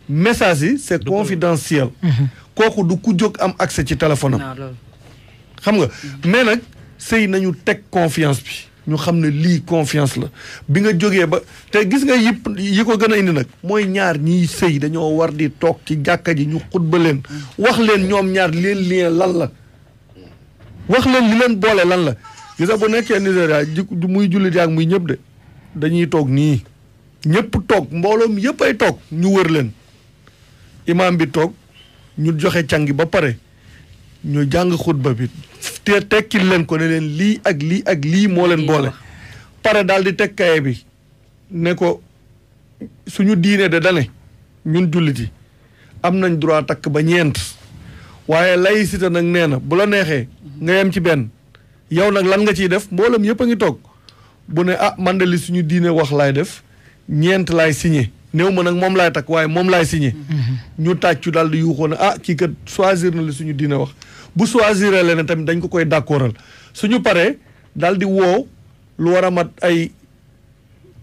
messages yi c'est confidentiel kooku du ku jóg am accès ci téléphone am xam nga mais nag sëy nañu teg confiance bi ñu xam ne lii confiance la bi nga jógee ba te gis nga yi ko gën a indi nag mooy ñaar ñiy sëy dañoo war di toog ci jàkka ji ñu xutba leen wax leen ñoom ñaar leen lien lan la wax leen li leen boole lan la gis nga bu nekkee Nigéria muy jullit yaak muy ñëpp de dañuy toog nii ñëpp toog mbooloom yëpp ay toog ñu wër leen imaam bi toog ñu joxe cangi ba pare ñu jàng xutba bi te tekkil leen ko ne leen lii ak lii ak lii moo leen boole pare daal di teg kaye bi ne ko suñu diine de dane ñun jullit yi am nañ droit takk ba ñeent waaye laïcité nag nee na bu la neexee nga yem ci benn yow nag lan nga ciy def mboolem yëpp a ngi toog bu ne man de li suñu diine wax laay def ñeent laay signé néew ma nag moom laay takk waaye moom laay signé ñu tàccu daal di yuuxoo ne kii kat choisir na li suñu diine wax bu choisir leen tamit dañ ko koy d'accordal suñu paree daal di woo lu war a mat ay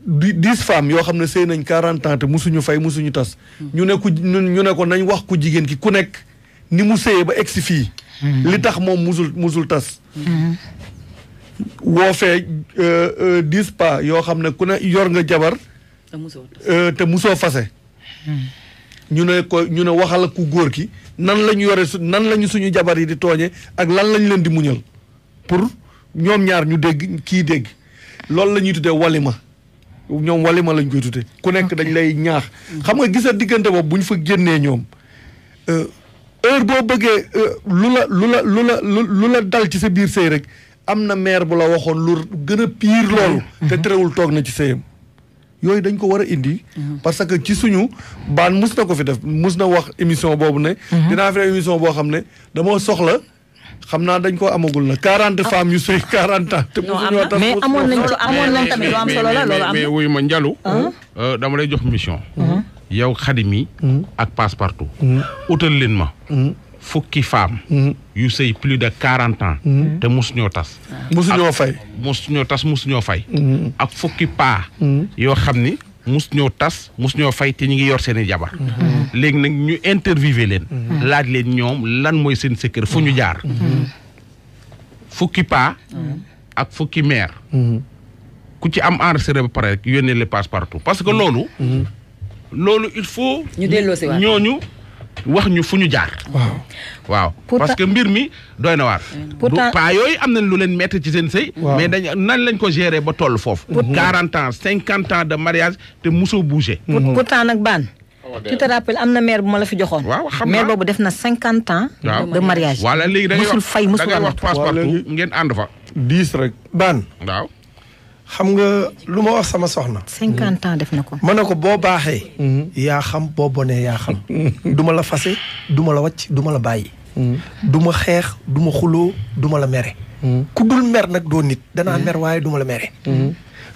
10 femmes yoo xam ne sëy nañ 40 ans te musuñu fay musuñu tas ñu ne ko nañ wax ku jigéen ki ku nekk ni mu sëyee ba egsi fii li tax moom musul tas woo fee 10 pas yoo xam ne ku ne yor nga jabar te musoo fase ñu ne waxal ku góor ki nan la ñu yore nan la ñu suñu jabar yi di tooñe ak lan lañ leen di muñal pour ñoom ñaar ñu dégg kii dégg loolu la ñuy tuddee walima ñoom walima lañ koy tuddee ku nekk dañ lay ñaax xam nga gisa diggante boobu bu ñu fa génnee ñoom heure boo bëggee lu la dal ci sa biir sëy rek am na maire bu la waxoon lu gën a pire loolu te terewul toog na ci sëyam yooyu dañ ko war a indi parce que ci suñu Bane mus na ko fi def mus na wax émission boobu ne dinaa fi def émission boo xam ne dama soxla xam naa dañ ko amagul na 40 femmes yu sëy 40 ans. te mosuñoo tas mais amoon nañ tamit lu am solo la loolu am mais wuyu ma Njalu. dama lay jox mission. yow Xadimi ak Passepartout. utal leen ma. fukki femme yu sëy plus de 40 ans. te mosuñoo tas. mosuñoo fay. mosuñoo tas mosuñoo fay. ak fukki paa. yoo xam ni mosuñoo tas mosuñoo fay te ñu ngi yor seen i jabar. léegi nag ñu interviewé leen. laaj leen ñoom lan mooy seen secret fu ñu jaar. fukki paa. ak fukki mère. ku ci am enregistré ba pare rek yónnee le Passepartout parce que loolu. loolu il faut. ñu delloo si waat ñooñu. wax ñu fu ñu jaar. waaw parce que mbir mi doy na waar. pourtant paa yooyu am nañ lu leen mettre ci seen sëy. mais dañ nan lañ ko gérer ba toll foofu. 40 ans 50 ans de mariage te mosoo bougé. pourtant nag baan. tu te rappelles am na maire bu ma la fi joxoon. waaw xam naa maire boobu def na 50 ans. de mariage. voilà léegi da ngay musul fay musul wax Passepartout ngeen ànd fa. 10 rek. baan waaw. xam nga lu ma wax sama soxna. 50 ans def na ko. ma ne ko boo baaxee. yaa xam boo bonee yaa xam. duma la fase duma la wàcc duma la bàyyi. duma xeex duma xuloo duma la mere. ku dul mer nag doo nit danaa mer waaye duma la mere.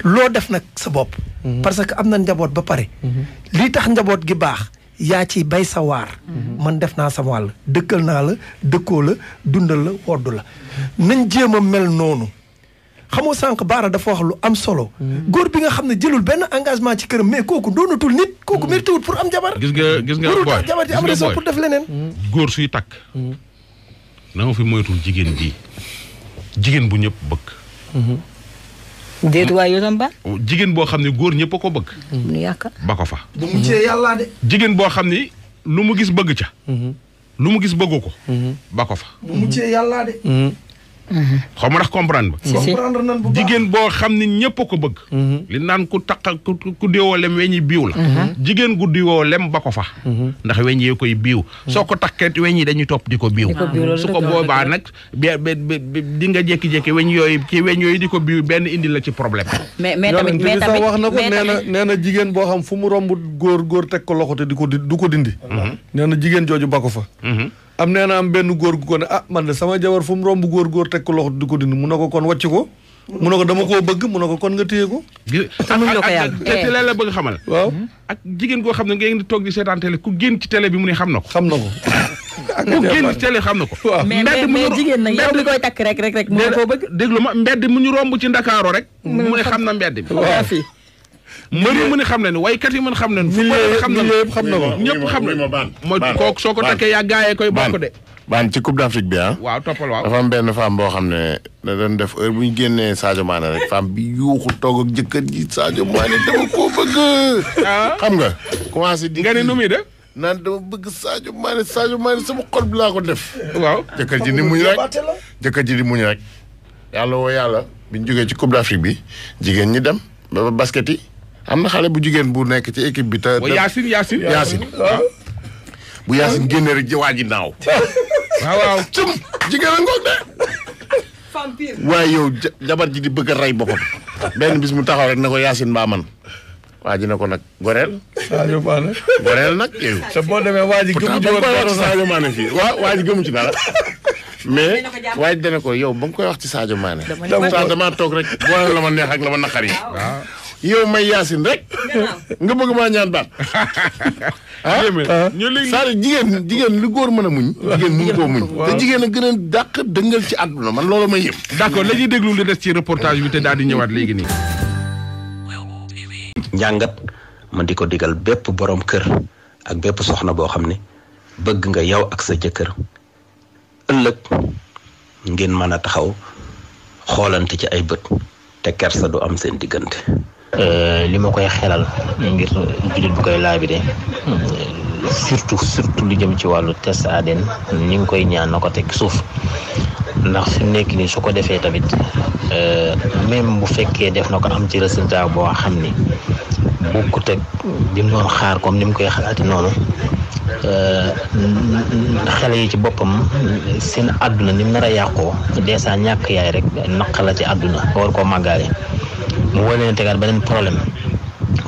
loo def nag sa bopp. parce que am na njaboot ba pare. lii tax njaboot gi baax yaa ci bay sa waar. man def naa sama wàll dëkkal naa la dëkkoo la dundal la woddu la nañ jéem a mel noonu. xamoo sànq Baara dafa wax lu am solo. góor bi nga xam ne jëlul benn engagement ci këram mais kooku doonatul nit. kooku mérité wut pour am jabar. gis nga booy jabar ji am raison pour def leneen. góor suy takk. na ma fi moytul jigéen bii jigéen bu ñëpp bëgg. déet waay yow tam ba. jigéen boo xam ne góor ñëpp a ko bëgg. nu yaakaar ba ko fa. bu mu cee yàllaa de. jigéen boo xam ni lu mu gis bëgg ca. lu mu gis bëggu ko. ba ko fa. bu mu cee yàllaa de. xaw ma ndax comprendre ba. comprendre nan bu baax jigéen boo xam ni ñëpp a ko bëgg. li naan ku taq ku diwoo lem weñi biiw la. jigéen gu diwoo lem ba ko fa. ndax weñ yee koy biiw. soo ko takkee weñ yi dañuy topp di ko biiw. su ko boobaa nag di nga jékki-jékki weñ yooyu di ko biiw benn indi la ci problème. mais tamit wax na ko nee na jigéen boo xam fu mu romb góor teg ko loxo te du ko dindi. nee na jigéen jooju ba ko fa. am nee na am benn góor gu ko ne man de sama jabar fu mu romb góor teg ko loxo di ko dindi mu ne ko kon wàcc ko mu ne ko dama koo bëgg mu ne ko kon nga téye ko. te leen la bëgg xamal. waaw ak jigéen koo xam ne ngeen di toog di seetaan télé ku génn ci télé bi mu ne xam na ko. xam na ko. ku génn ci télé xam na ko. waaw mais jigéen nag yow mi koy takk rek mu ne koo bëgg. déglu ma mbedd mu ñu romb ci Ndakaaru rek. mu ne xam na mbedd bi. waaw mbër yi mu ne xam nañu waykat yi mu ne xam nañu. xam na yëpp xam na ko ñëpp xam nañu. mooy kooku soo ko takkee yaa gaayee koy bokk de. baan ci Coupe d'Afrique bi waaw toppal waaw. dafa am benn femme boo xam ne da doon def heure bu ñu génnee Sadio Mané rek femme bi yuuxu toog ak jëkkër ji Sadio Mané dama koo bëgg. xam nga commencé di. nga ne nu muy de. naan dama bëgg Sadio Mané sama xol bi laa ko def. waaw jëkkër ji di muñ rek. yàlla woo yàlla bi ñu jógee ci Coupe d'Afrique bi jigéen ñi dem ba basket yi. am na xale bu jigéen bu nekk ci équipe bi te. Yacine. bu Yacine génne rek waa ji naaw. waaw. cum jigéen a ngoog de. waaye yow jabar ji di bëgg a rey boppam. benn bis mu taxaw rek ne ko Yacine mbaa man. waa ji ne ko nag goreel. Sadio Mané. goreel nag yow. te boo demee waa ji gëmu ci dara Sadio Mané fii waa ji gëmu ci dara. mais waaye dana ko yow ba nga koy wax ci Sadio Mané. damaa toog rek boole la ma neex ak la ma naqar yi. yow may Yacine rek nga bëgg maa ñaan baat. ñu léegi c'est-à-dire jigéen li góor mën a muñ. jigéen mënu koo muñ. te jigéen a gën a dàq dëngal ci àdduna man loolu may yëm. d'accord la ñuy déglu li des ci reportage bi te daal di ñëwaat léegi nii. njàngat ma di ko digal bépp borom kër ak bépp soxna boo xam ne bëgg nga yow ak sa jëkkër ëllëg ngeen mën a taxaw xoolante ci ay bët te kersa du am seen diggante. li ma koy xelal ngir jullit bu koy laabire surtout lu jëm ci wàllu test ADN ni nga koy ñaan na ko teg suuf ndax fi mu nekk nii su ko defee tamit même bu fekkee def na ko am ci résultat boo xam ni bokkut ak bi mu doon xaar comme ni mu koy xalaati noonu xale yi ci boppam seen àdduna ni mu nar a yàqoo dèjà ñàkk yaay rek naq la ci àdduna nga war koo màggaale mu wóor leen tegaat beneen problème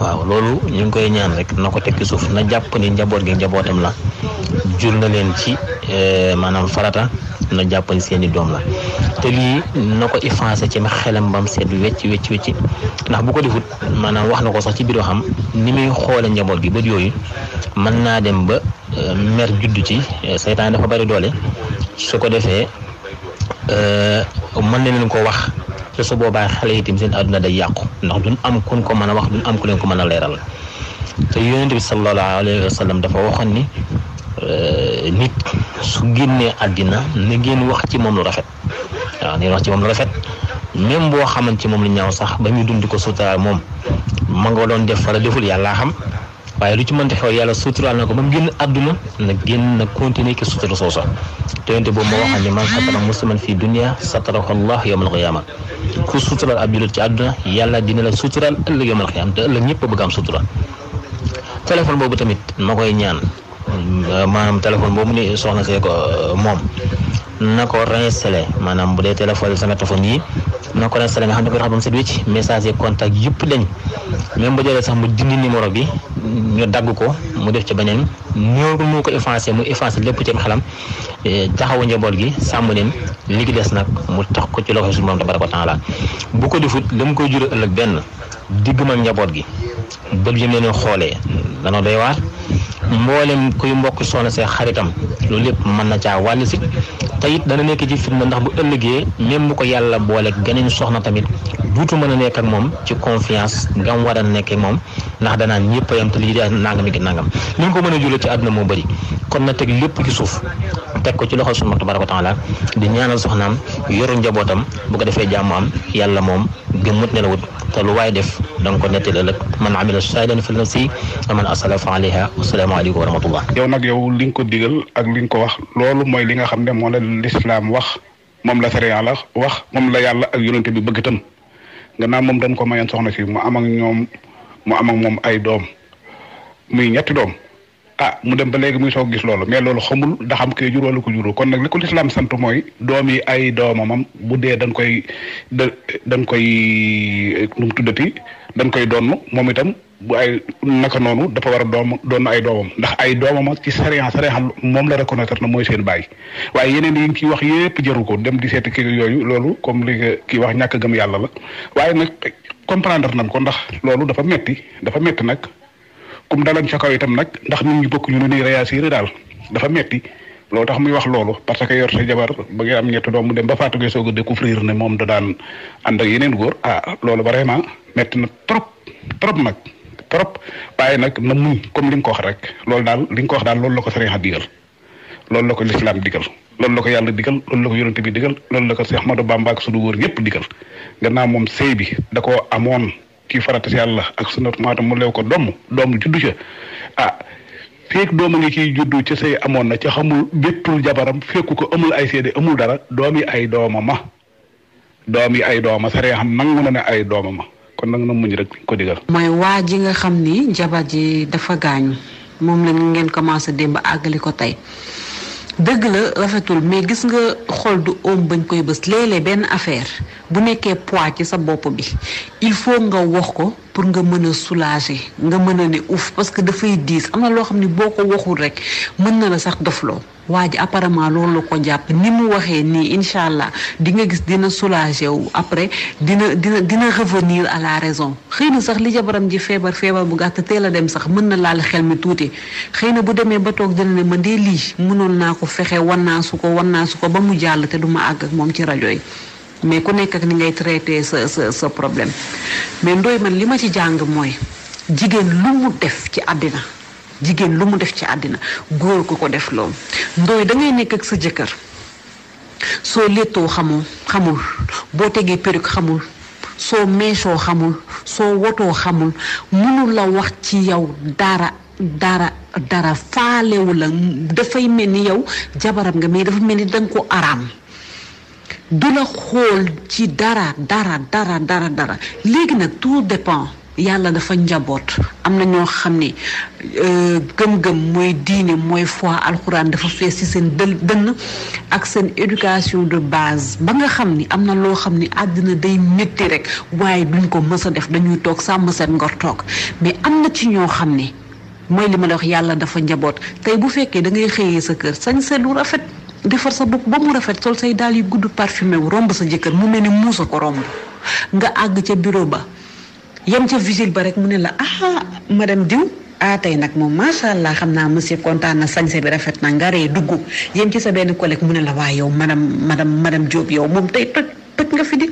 waaw loolu ñu ngi koy ñaan rek na ko teg ci suuf na jàpp ni njaboot gi njabootam la jur na leen ci maanaam farata na jàpp ni seeni doom la te lii na ko effacé ci xelam bam seet wecc ndax bu ko defut maanaam wax na ko sax ci biir xam ni muy xoole njaboot gi bët yooyu mën naa dem ba mer juddu ci seytaan dafa bari doole su ko defee mën na leen ko wax te su boobaa xale itam seen àdduna day yàqu ndax duñ am kun ko mën a wax duñ am ku leen ko mën a leeral te yonent bi sallallahu alayhi wa sallam dafa waxoon ni nit su génnee àddina na génn wax ci moom lu rafet waaw ni wax ci moom lu rafet même boo xamante ci moom lu ñaaw sax ba muy dund ko suturaal moom ma nga doon def wala deful yàllaa xam waaye lu ci mënti xew yàlla suturaal na ko ba mu génn àdduna na génn na continuer ki sutura soosa te yonent boobu moo waxoon ni man satara musliman fii dunya satarahu Allah yawmal qiyaama ku suturaal ab jullit ci àdduna yàlla dina la suturaal ëllëg yawmal qiyaama te ëllëg ñëpp a bëgg am sutura téléphone boobu tamit ma koy ñaan maanaam téléphone boobu ni soxna see ko moom na ko réinstallé maanaam bu dee téléphone téléphone yi na ko réinstallé nga xam ne ko rax ba mu set wecc message yi contact yëpp dañ même bu jëlee sax mu dindi numéro bi ñu dagg ko mu def ci beneen ñoo mu ko effacé mu effacé lépp ci xelam taxawu njaboot gi sàmm leen li gi des nag mu tax ko ci loxo suñu moom tabaraka wa taala bu ko defut la mu koy jural ëllëg benn digg mag njaboot gi bët yi leen xoolee danoo doy waar mboolem kuy mbokk soxna see xaritam loolu lépp mën na caa wàll si te it dana nekk ci fitna ndax bu ëllëgee même bu ko yàlla booleeg geneen soxna tamit duutu mën a nekk ak moom ci confiance ngam war a nekk ak moom ndax danaan ñëpp a yam te lii di nangam gi nangam li nga ko mën a julee ci àdduna moo bëri kon na teg lépp ci suuf teg ko ci loxo sunu tabaraka wa taala di ñaanal soxnaam yoru njabootam bu ko defee jàmm am yàlla moom gëmmut ne la wut te lu waay def danga ko nettali ëllëg man amila saalihan fa nafsihi wa man asala fa alayha wasalaamu aleykum wa rahmatullah yow nag yow li nga ko digal ak li nga ko wax loolu mooy li nga xam ne moo la lislaam wax moom la sariya la wax moom la yàlla ak yonente bi bëgg itam gannaaw moom dañ ko mayoon soxna si mu am ak moom ay doom muy ñetti doom mu dem ba léegi muy soog gis loolu mais loolu xamul da xam kee jur wala ko jurul kon nag li ko lislaam sant mooy doom yi ay doomamam bu dee dañ koy nu mu tuddati dañ koy donn moom itam bu ay naka noonu dafa war a doon ay doomam ndax ay doomama ci sariya moom la reconnaître na mooy seen baay waaye yeneen yi kii wax yépp jaru ko dem di seeti kii yooyu loolu comme li nga kii wax ñàkk gëm yàlla la waaye nag comprendre nañ ko ndax loolu dafa metti nag comme dalan ca kaw itam nag ndax nit ñi bokk ñu ne ni réagir daal dafa metti loolu tax muy wax loolu parce que yor sa jabar ba ngay am ñetti doom mu dem ba faatu ngay soog a découvrir ne moom da daan ànd ak yeneen góor loolu vraiment metti na trop nag waaye nag na muñ comme li nga ko wax rek loolu daal li nga ko wax daal loolu la ko sariya digal loolu la ko lislaam digal loolu la ko yàlla digal loolu la ko yonente bi digal loolu la ko Seex Ahmadu Bamba ak sunu wóor ñëpp digal gannaaw moom sëy bi da koo amoon ci farata si yàlla ak sunat maatam mu leew ko doom juddu ca feek dooma ngi ciy juddu ca sëy amoon na ca xamul béppul jabaram fekku ko amul ay seede amul dara doom yi ay doomama sariya xam nangu na ne ay doomama kon nag na muñ rek ko digal mooy waa ji nga xam ni jabar ji dafa gaañu moom la ngeen commencé démb àggali ko tey dëgg la rafetul mais gis nga xol du oom bañ koy bës léeg-léeg benn affaire bu nekkee poids ci sa bopp bi il faut nga wax ko pour nga mën a soulager nga mën a ne ouf parce que dafay diis am na loo xam ne boo ko waxul rek mën na la sax dofloo waa ji apparemment loolu la ko jàpp ni mu waxee nii incha allah di nga gis dina soulager wu après dina revenir à la raison xëy na sax li jabaram ji feebar bu gàtt teel a dem sax mën na laal xel mi tuuti xëy na bu demee ba toog dina ne man de lii mënoon naa ko fexe wan naa su ko ba mu jàll te du ma àgg ak moom ci rajo yi mais ku nekk ak ni ngay traité sa problème mais Ndoye man li ma ci jàng mooy jigéen lu mu def ci àddina góor ko def loolu Ndoye da ngay nekk ak sa jëkkër soo léttoo xamul boo tegee perruque xamul soo meesoo xamul soo wotoo xamul mënul la wax ci yow dara faalewu la dafay mel ni yow jabaram nga mais dafa mel ni danga ko araam du la xool ci dara léegi nag tout dépend yàlla dafa njaboot am na ñoo xam ne gëm-gëm mooy diine mooy foi alxuraan dafa fees ci seen dënn ak seen éducation de base ba nga xam ni am na loo xam ni àddina day métti rek waaye duñ ko mës a def dañuy toog sàmm seen ngor toog mais am na ci ñoo xam ne mooy li ma la wax yàlla dafa njaboot tey bu fekkee da ngay xëyee sa kër sañ sa lu rafet defar sa bopp ba mu rafet sol say daal yu gudd parfumé wu romb sa jëkkër mu mel ni muusa ko romb nga àgg ca bureau ba yem ca vigile ba rek mu ne la madame diw tey nag moom macha allah xam naa monsieur kontaan na sañse bi rafet na nga ree dugg yem ci sa benn collègue mu ne la waa yow madame Diop yow moom tey toj nga fi di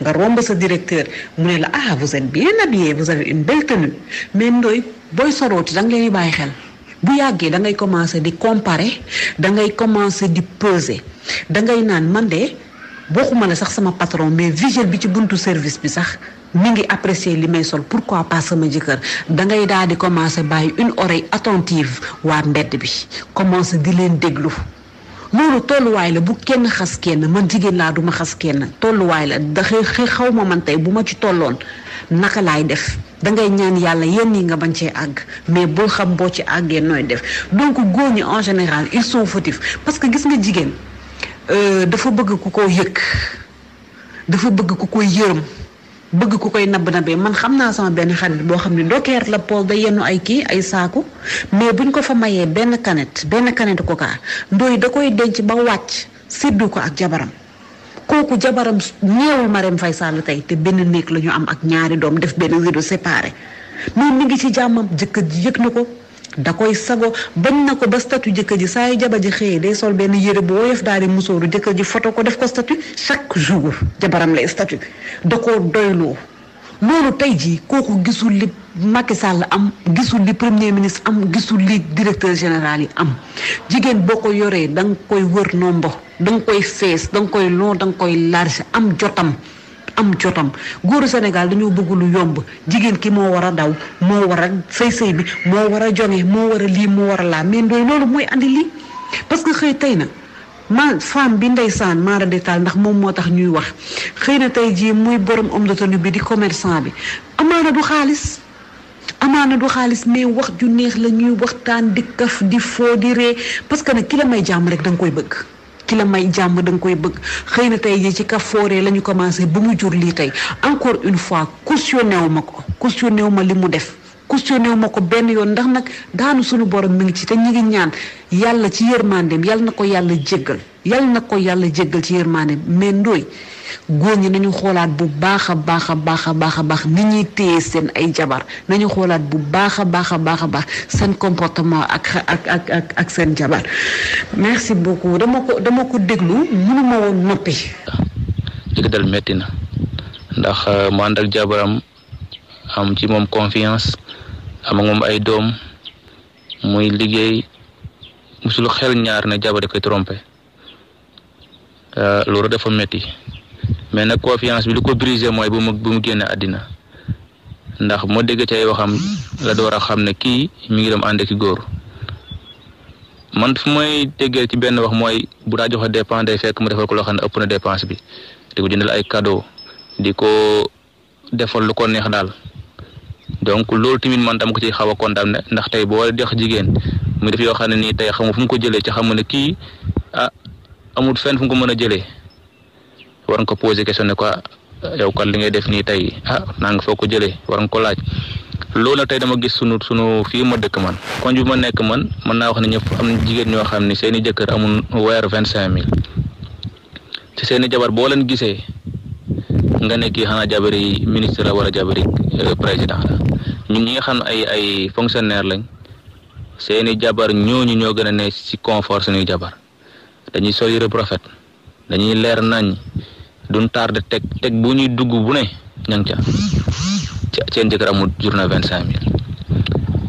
nga romb sa directeur mu ne la vous êtes bien habillé vous avez une belle tenue mais ndoy booy sorooti da nga leen di bàyyi xel bu yàggee da ngay commencer di comparer da ngay commencer di peser da ngay naan man de waxuma la sax sama patron mais vigile bi ci buntu service bi sax mi ngi apprécier li may sol pourquoi pas sama jëkkër da ngay daal di commencer bàyyi une oreille attentive waa mbedd bi commencer di leen déglu loolu tolluwaay la bu kenn xas kenn man jigéen laa duma xas kenn tolluwaay la da xaw ma man tey bu ma ci tolloon naka laay def dangay ñaan yàlla yéen ñi nga bañ cee àgg mais bul xam boo ci àggee nooy def donc góor ñi en général ils sont fautifs parce que gis nga jigéen dafa bëgg ku ko yëg dafa bëgg ku koy yërëm bëgg ku koy nabbee man xam naa sama benn xarit boo xam ne dokeer la Paul da yennu ay saaku mais buñ ko fa mayee benn canette coca ndooy da koy denc ba wàcc séddu ko ak jabaram kooku jabaram ñeewul Marème Faye Sall tey te benn néeg la ñu am ak ñaari doom def benn rideau séparé mais mi ngi ci jàmmam jëkkër ji yëg na ko da koy sago bañ na ko ba statut jëkkër ji saa yu jabar ji xëyee day sol benn yére bu woyof daal di musóoru jëkkër ji photo ko def ko statut chaque jour jabaram lay statut da koo doyloo loolu tey jii kooku gisul li Macky Sall am gisul li premier ministre am gisul li directeur général yi am jigéen boo ko yoree da nga koy wër nombo da nga koy fees da nga koy long da nga koy large am jotam góoru Sénégal dañoo bëgg lu yomb jigéen ki moo war a daw moo war a sëy bi moo war a jonge moo war a lii moo war a laa mais ndooy loolu mooy andi lii parce que xëy tey na femme bi ndeysaan maara détail ndax moom moo tax ñuy wax xëy na tey jii muy borom homme de tenue bi di commerçant bi amaana du xaalis mais wax ju neex la ñuy waxtaan di kaf di foo di ree parce que nag ki la may jàmm rek da nga koy bëgg ki la may jàmm da nga koy bëgg xëy na tey jii ci kaf fooree la ñu commencé ba mu jur lii tey encore une fois cautionné wu ma li mu def cautionné wu ma ko benn yoon ndax nag daanu suñu borom mi ngi ci te ñu ngi ñaan yàlla ci yërmandeem yàlla na ko yàlla jéggal ci yërmandeem mais ndooy góor ñi nañu xoolaat bu baax a baax ni ñuy téye seen ay jabar nañu xoolaat bu baax a baax seen comportement ak seen jabar merci beaucoup dama ko déglu mënuma woon noppi. li ko dal metti na ndax mu ànd ak jabaram am ci moom confiance am ak moom ay doom muy liggéey musul xel ñaar ne jabar da koy trompé loolu dafa metti mais nag confiance bi lu ko brisé mooy bu mu génne àddina ndax moo dégg ci ay waxam la door a xam ne kii mi ngi dem ànd ak góor man fu may déggee ci benn wax mooy bu daa joxe dépense day fekk mu defal ko loo xam ne ëpp na dépense bi di ko jëndal ay cadeau di ko defal lu ko neex daal donc loolu tamit man dama ko ci xaw a condamné ndax tey boo war a jox jigéen muy def yoo xam ne nii tey xamu fu mu ko jëlee ci xamu ne kii amul fenn fu mu ko mën a jëlee war nga ko poser question ne quoi yow kat li ngay def nii tey naa nga foo ko jëlee war nga ko laaj loolu nag tey dama gis sunu fii ma dëkk man koñ bi ma nekk man mën naa wax ne ñëpp am na jigéen ñoo xam ne seen i jëkkër amul weer 25000 ci seen i jabar boo leen gisee nga ne kii xanaa jabari ministre la wala jabari président la ñun ñi nga xam ne ay fonctionnaire lañ seen i jabar ñooñu ñoo gën a ne ci confort suñuy jabar dañuy sol yére bu rafet dañuy leer nañ duñ tardé teg bu ñuy dugg bu ne ña ngi ca seen jëkkër amul journée 25000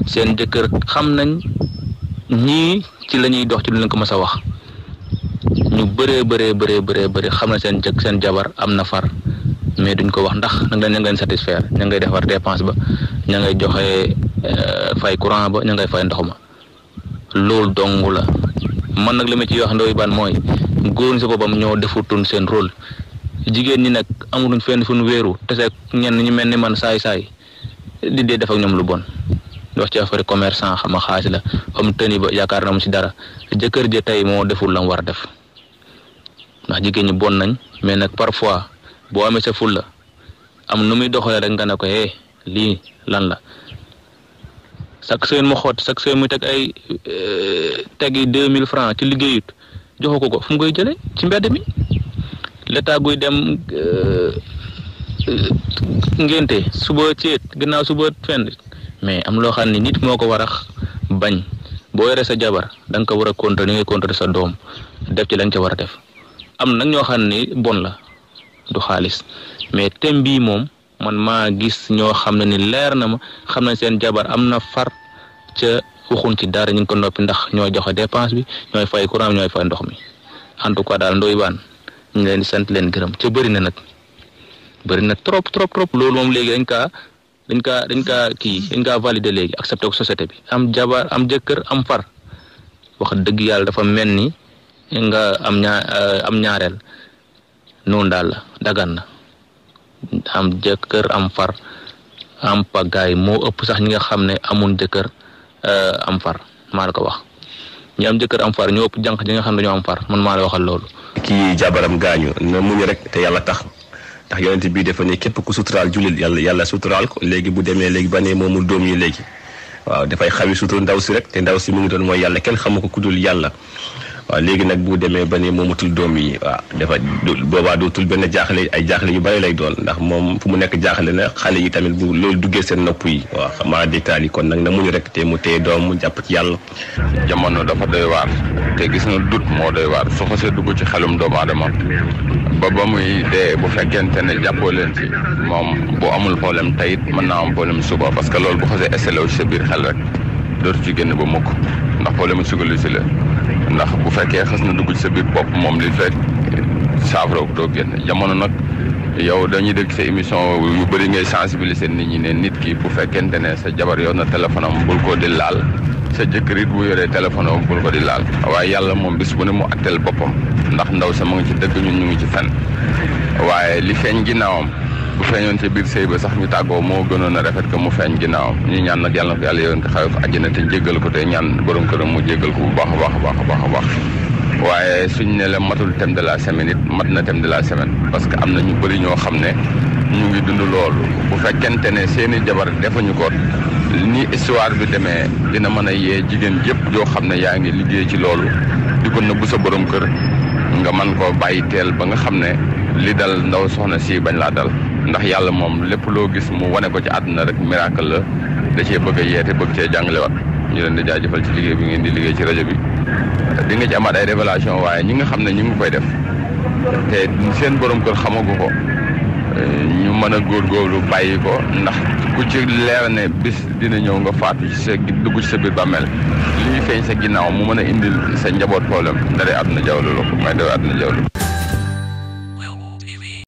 seen jëkkër xam nañ ñii ci la ñuy dox ci lu leen ko mës a wax ñu bëree xam na seen jabar am na far mais duñ ko wax ndax nag ña ngay satisfaire ña ngay defar dépense ba ña ngay joxe fay courant ba ña ngay fay ndox ma loolu dong la man nag li ma ci wax Ndoye Bane mooy góor ñi sa boppam ñoo defutun seen rôle jigéen ñi nag amuluñ fenn fu ñu wéeru te ñenn ñi mel ni man saay di dee def ak ñoom lu bon wax ci affaire commerçant xam nga xaalis la am tëni ba yaakaar na mu ci dara jëkkër ja tey moo deful la mu war a def ndax jigéen ñi bon nañ mais nag parfois boo amee sa ful la am nu muy doxalee rek nga ne ko lii lan la chaque semaine mu xoot chaque semaine mu teg ay tegi 2000 francs ci liggéeyut joxu ko fu mu koy jëlee ci mbedd mi l'état guy dem ngénte suba ceet ginnaaw suba fenn mais am loo xam ne nit moo ko war a bañ boo yore sa jabar da nga ko war a contrôler ni ngay contrôler sa doom def ci la nga ca war a def am nag ñoo xam ne bon la du xaalis mais thème bii moom man maa gis ñoo xam ne ni leer na ma xam na seen jabar am na far ca waxuñ ci dara ñu ngi ko noppi ndax ñooy joxe dépense bi ñooy fay courant bi ñooy fay ndox mi en tout cas daal Ndoye Bane ñu leen di sant leen gërëm ca bëri na trop loolu moom léegi dañ kaa valider léegi accepté ko société bi am jabar am jëkkër am far wax dëgg yàlla dafa mel ni nga am ñaareel noonu daal la dagan na am jëkkër am far am pagaay moo ëpp sax ñi nga xam ne amun jëkkër am far maa la ko wax ñi am jëkkër am far ñoo ëpp jànq ji nga xam ne dañoo am far man maa la waxal loolu. kii jabaram gaañu na muñu rek te yàlla tax yonent bii dafa ne képp ku suturaal jullit yàlla suturaal ko léegi bu demee léegi ba ne moomul doom yi léegi waaw dafay xawi sutur ndaw si rek te ndaw si mu ngi doon mooy yàlla kenn xamu ko ku dul yàlla. waaw léegi nag bu demee ba ne moomatul doom yi waaw dafa boobaa dootul benn jaaxle ay jaaxle yu bari lay doon ndax moom fu mu nekk jaaxle na xale yi tamit bu loolu duggee seen nopp yi waaw xamaa détail yi kon nag na muñu rek te mu téye doom mu jàpp ci yàlla. jamono dafa doy waar te gis na dut moo doy waar su xasee dugg ci xelum doomu aadama ba muy dee bu fekkente ne jàppoo leen ci moom bu amul problème tey it mën naa am problème suba parce que loolu bu xasee estelé ci sa biir xel rek dootu ci génn ba mukk ndax problème sugalu si la ndax bu fekkee xas na dugg ci sa biir bopp moom li fekk saafara doo génn jamono nag yow dañuy dégg sa émission yu bëri ngay sensibiliser nit ñi ne nit ki bu fekkente ne sa jabar yor na téléphone am bul ko di laal sa jëkkër it bu yoree téléphone am bul ko di laal waaye yàlla moom bis bu ne mu atteel boppam ndax ndaw sa mu ngi ci dëgg ñun ñu ngi ci fen waaye li feeñ ginnaawam bu feeñoon ci biir sëy ba sax ñu tàggoo moo gënoon a rafet que mu feeñ ginnaawam ñu ñaan nag yàlla na ko yàlla yoon te xawe ko àjjana te jéggal ko te ñaan borom këram mu jéggal ko bu baax a baax waaye suñ ne la matul thème de la semaine it mat na thème de la semaine parce que am na ñu bëri ñoo xam ne ñu ngi dund loolu bu fekkente ne seeni jabar defuñu ko ni histoire bi demee dina mën a yee jigéen yëpp yoo xam ne yaa ngi liggéey ci loolu di ko nëbbu sa borom kër nga mën koo bàyyi teel ba nga xam ne li dal ndaw soxna si bañ laa dal ndax yàlla moom lépp loo gis mu wane ko ci àdduna rek miracle la da cee bëgg a yeete bëgg cee jàngalewaat ñu leen di jaajëfal ci liggéey bi ngeen di liggéey ci rajo bi di nga ci amaat ay révélation waaye ñi nga xam ne ñu ngi koy def te seen borom kër xamagu ko ñu mën a góorgóorlu bàyyi ko ndax ku ci leer ne bis dina ñëw nga faatu ci sa dugg ci sa biir bàmmeel li ñu feeñ sa ginnaaw mu mën a indil sa njaboot problème daree àdduna jawlu la ko may daree àdduna jawlu.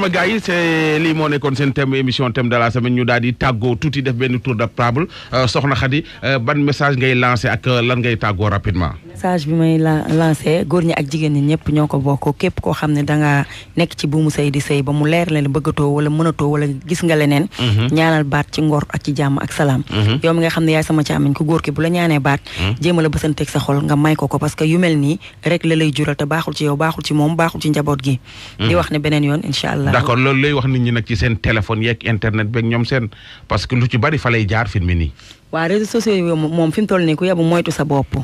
ma gars yi c'est lii moo nekkoon seen thème émission thème de la semaine ñu daal di tàggoo tuuti def benn tour de table soxna Khady ban message ngay lancé ak lan ngay tàggoo rapidement. message bi may lancé góor ñi ak jigéen ñi ñëpp ñoo ko bokk képp koo xam ne dangaa nekk ci buumu sëy di sëy ba mu leer leen bëggatoo wala mënatoo wala gis nga leneen ñaanal baat ci ngor ak ci jàmm ak salaam yow mi nga xam ne yaay sama càmmiñ ko góor ki bu la ñaanee baat jéem a la bësanteeg sa xol nga may ko parce que yu mel nii rek la lay jural te baaxul ci yow baaxul ci moom baaxul ci njaboot gi di wax ne beneen yoon incha allah d'accord loolu lay wax nit ñi nag ci seen téléphone yeeg internet beeg ñoom seen parce que lu ci bari fa lay jaar film nii waa réseaux sociaux yi moom fi mu toll nii ku yebu moytu sa bopp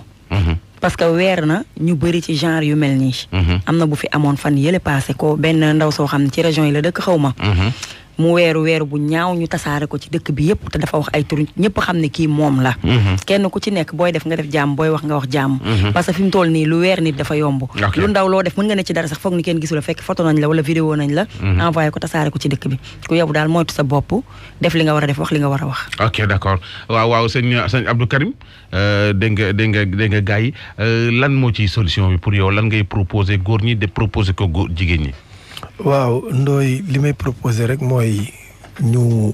parce que weer na ñu bëri ci genre yu mel nii am na bu fi amoon fan yële passé ko benn ndaw soo xam ne ci région yi la dëkk xaw ma mu weeru bu ñaaw ñu tasaare ko ci dëkk bi yëpp te dafa wax ay tur ñëpp xam ne kii moom la kenn ku ci nekk booy def nga def jàmm booy wax nga wax jàmm parce que fi mu toll nii lu weer nit dafa yomb lu ndaw loo def mën nga ne ci dara sax foog ni kenn gisu la fekk photo nañ la wala vidéo nañ la envoyé ko tasaare ko ci dëkk bi ku yow daal moytu sa bopp def li nga war a def wax li nga war a wax ok d'accord waaw sëñ Abdou Karim dégg nga gars yi lan moo ci solution bi pour yow lan ngay proposer góor ñi de proposer ko góor jigéen ñi waaw Ndoye li may proposé rek mooy ñu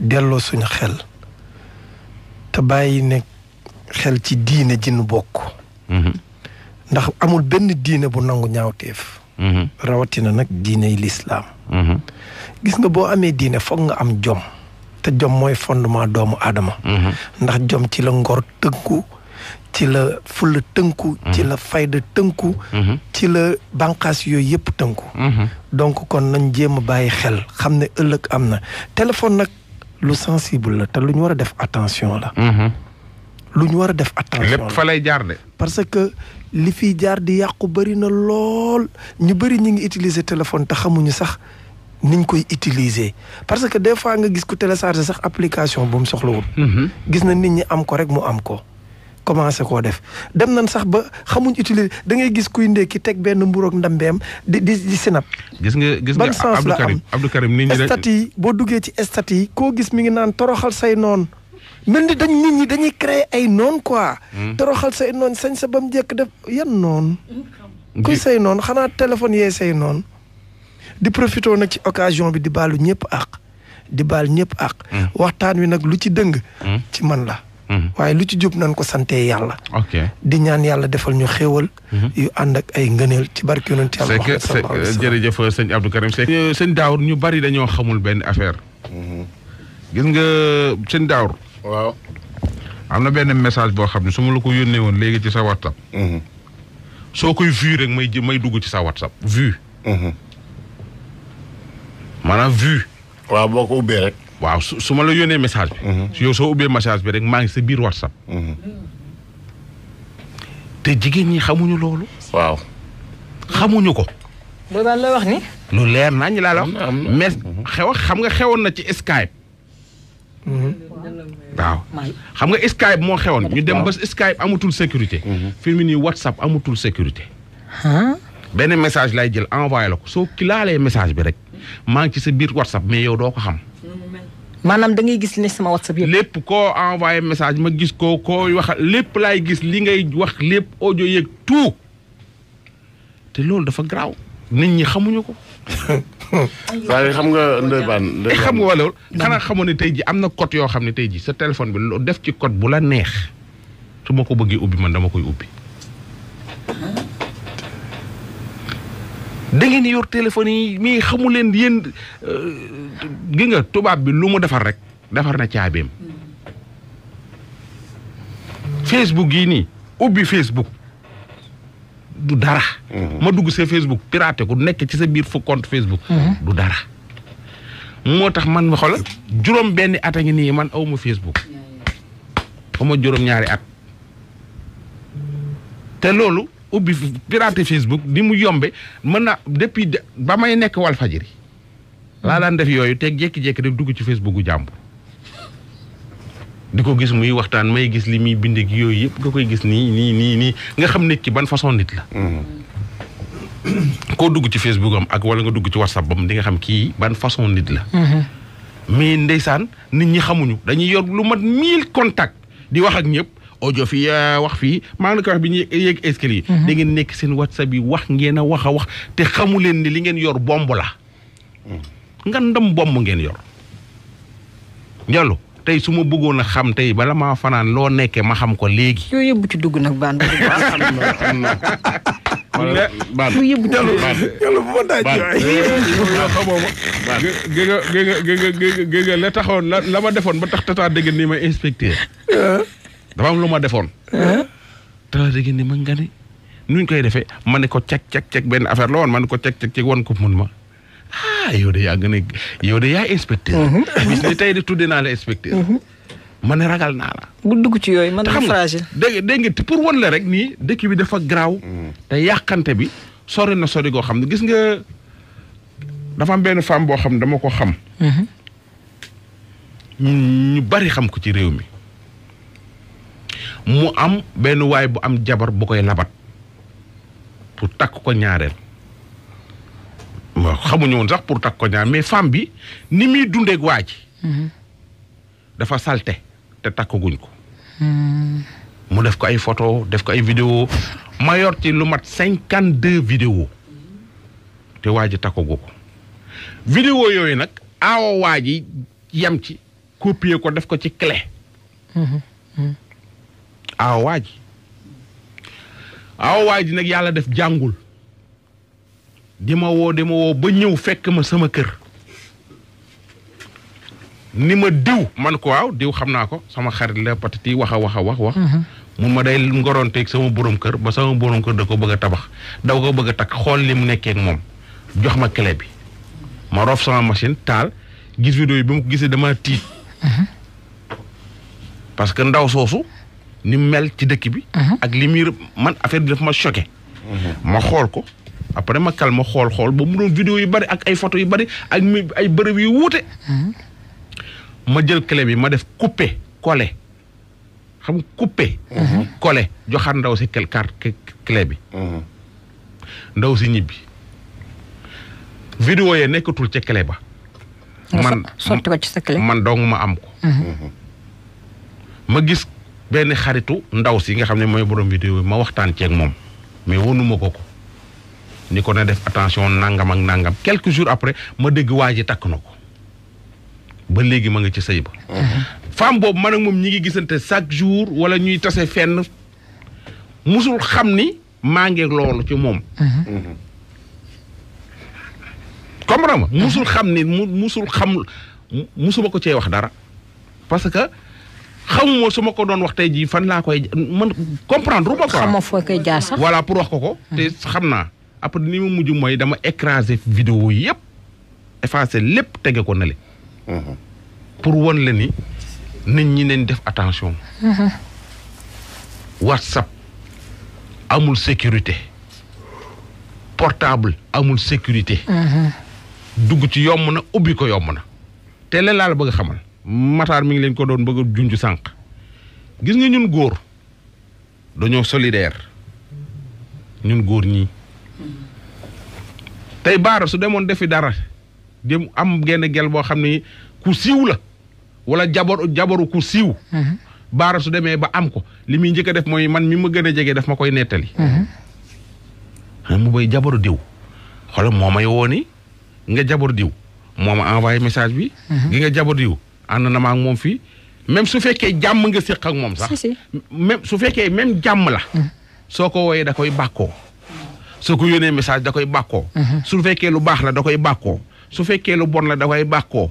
delloo suñu xel te bàyyi nekk xel ci diine ji nu bokk ndax amul benn diine bu nangu ñaawteef rawatina nag diiney lislaam gis nga boo amee diine foog nga am jom te te jom mooy fondement doomu aadama ndax jom ci la ngor tënku ci la fulla tënku ci la fayda tënku ci la bànqaas yooyu yëpp tënku donc kon nañ jéem a bàyyi xel xam ne ëllëg am na téléphone nag lu sensible la te lu ñu war a def attention la lu ñu war a def attention lépp fa lay jaar de parce que li fiy jaar di yàqu bëri na lool ñu bëri ñi ngi utiliser téléphone te xamuñu sax niñ koy utiliser parce que des fois nga gis ku télécharger sax application bu mu soxlawul gis na nit ñi am ko rek mu am ko commencé koo def dem nañ sax ba xamuñ utiliser da ngay gis kuy ndekki teg benn mburoog ndambeem di sinap gis nga Abdou Karim nit ñi stat yi boo duggee ci stat yi koo gis mi ngi naan toroxal say noon mel ni nit ñi dañuy créer ay noon quoi toroxal say noon sañ sa ba mu jekk def yan noon kuy say noon xanaa téléphone yee say noon di profité nag ci occasion bi di baalu ñëpp ak di baal ñëpp ak waxtaan wi nag lu ci dëng ci man la waaye lu ci jub nañ ko sante yàlla di ñaan yàlla defal ñu xéewal yu ànd ak ay ngëneel ci barke yonent yàlla Muhammad sallallahu alayhi wa sallam jërëjëf sëñ Abdou Karim Seck sëñ Daawur ñu bari dañoo xamul benn affaire gis nga sëñ Daawur waaw am na benn message boo xam ne su ma la ko yónnee woon léegi ci sa WhatsApp soo koy vu rek may dugg ci sa WhatsApp vu maanaam vu waaw boo ko ubbee rek waaw su ma la yónnee message bi yow soo ubbee message bi rek maa ngi sa biir WhatsApp te jigéen ñi xamuñu loolu waaw xamuñu ko boobaa lay wax ni lu leer nañ laa la wax mais xam nga xewoon na ci Skype waaw xam nga Skype moo xewoon ñu dem ba Skype amatul sécurité fi mu nii WhatsApp amatul sécurité benn message lay jël envoyé la ko soo kilaalee message bi rek maa ngi ci sa biir WhatsApp mais yow doo ko xam maanaam da ngay gis ne sama WhatsApp yëpp lépp koo envoyé message ma gis koo wax lépp laay gis li ngay wax lépp audio yeeg tout te loolu dafa garaaw nit ñi xamuñu ko saa xam nga Ndoye Bane xam nga wala xanaa xamoon ne tey ji am na code yoo xam ne tey ji sa téléphone bi def ci code bu la neex su ma ko bëggee ubbi man dama koy ubbi da ngeen yor téléphone yi mais xamu leen yéen gi nga tubaab bi lu mu defar rek defar na caabeem Facebook yi nii ubbi Facebook du dara ma dugg sa Facebook piraté ku nekk ci sa biir fu compte Facebook du dara moo tax man ma xoolal juróom benn at a ngi nii man awma Facebook awma juróom ñaari at te loolu ubbi piraté Facebook ni mu yombe mën na depuis ba may nekk Walfadjri laa daan def yooyu te jékki-jékki def dugg ci Facebook gu jàmbur di ko gis muy waxtaan may gis li muy bind ak yooyu yëpp nga koy gis nii nga xam nit ki ban façon nit la koo dugg ci Facebook am ak wala nga dugg ci WhatsApp bam di nga xam kii ban façon nit la mais ndeysaan nit ñi xamuñu dañuy yor lu mat 1000 contacts di wax ak ñëpp audio fii wax fii maa ngi ko wax bi ñu yéeg escalier da ngeen nekk seen WhatsApp yi wax ngeen a wax te xamu leen ni li ngeen yor bomb la nga ndam bomb ngeen yor njollu tey su ma bëggoon a xam tey bala maa fanaan loo nekkee ma xam ko léegi yooyu yëpp ci dugg nag baan baan yàlla bu ma daaj géga la taxoon la ma defoon ba tax tata dégg ni ma inspecteur dafa am lu ma defoon tata dégg ni ma nga ne nuñ koy defee ma ne ko cek benn affaire la woon ma ne ko cek wan ko mun ma yow de yaa gën a yow de yaa inspecteur bis ni tey de tudde naa la inspecteur ma ne ragal naa la bu dugg ci yooyu man na fragile dégg nga te pour wan la rek nii dëkk bi dafa garaaw te yàqante bi sori na sori goo xam ne gis nga dafa am benn femme boo xam ne dama ko xam ñu bari xam ko ci réew mi mu am benn waay bu am jabar bu koy labat pour takk ko ñaareel waaw xamuñu woon sax pour takk ko ñaar mais femme bi ni muy dundeeg waa ji dafa salte te takkaguñ ko mu def ko ay photo def ko ay vidéo ma yor ci lu mat 52 vidéo te waa ji takkagu ko vidéo yooyu nag aawo waa ji yem ci copier ko def ko ci clé aawo waa ji nag yàlla def jàngul di ma woo ba ñëw fekk ma sama kër ni ma diw man ko waaw diw xam naa ko sama xarit la patati wax mun ma day ngoronteeg sama borom kër ba sama borom kër da ko bëgg a tabax da ko bëgg a takk xool li mu nekkee ak moom jox ma clé bi ma rof sama machine taal gis vidéo yi bi ma ko gisee dama tiit parce que ndaw soosu ni mel ci dëkk bi ak li muy man affaire bi daf ma choqué ma xool ko après ma kal ma xool ba mu doon vidéo yu bari ak ay photo yu bari ak ay bërëb yu wuute ma jël clé bi ma def coupé collé xam coupé collé joxaat ndaw si carte clé bi ndaw si ñibbi vidéo yee nekkatul ca clé ba man sotti ko ci sa clé man dong ma am ko ma gis benn xaritu ndaw si nga xam ne mooy borom vidéo bi ma waxtaan ceeg moom mais wonuma ko ni ko na def attention nangam ak nangam quelques jours après ma dégg waa ji takk na ko ba léegi ma nga ci sëy ba femme boobu man ak moom ñi ngi gisante chaque jour wala ñuy tase fenn musul xam ni maa ngi loolu ci moom comprends ma musul xam ni musuma ko cee wax dara parce que xamuma su ma ko doon wax tey jii fan laa koy man comprendre uma quoi xamoo foo koy jaar sax voilà pour wax ko te xam naa après ni ma mujj mooy dama écraser vidéo yi yëpp effacer lépp tege ko nale pour won la ni nit ñi nañ def attention WhatsApp amul sécurité portable amul sécurité dugg ci yomb na ubbi ko yomb na te leen laa la bëgg a xamal Matar mi ngi leen ko doon bëgg a junj sànq gis nga ñun góor dañoo solidaire ñun góor ñii tey baara su demoon defi dara dem am genn gel boo xam ne ku siiw la wala jabaru ku siiw baara su demee ba am ko li muy njëkk a def mooy man mi ma gën a jege daf ma koy nettali mu bay jabaru diw xoolal moo may woo ni nga jabaru diw moo ma envoyé message bi gi nga jabaru diw ànd na ma ak moom fii même su fekkee jàmm nga séq ak moom sax même su fekkee même jàmm la soo ko wooyee da koy bàkkoo soo ko yónnee message da koy bàkkoo su fekkee lu baax la da koy bàkkoo su fekkee lu bon la da koy bàkkoo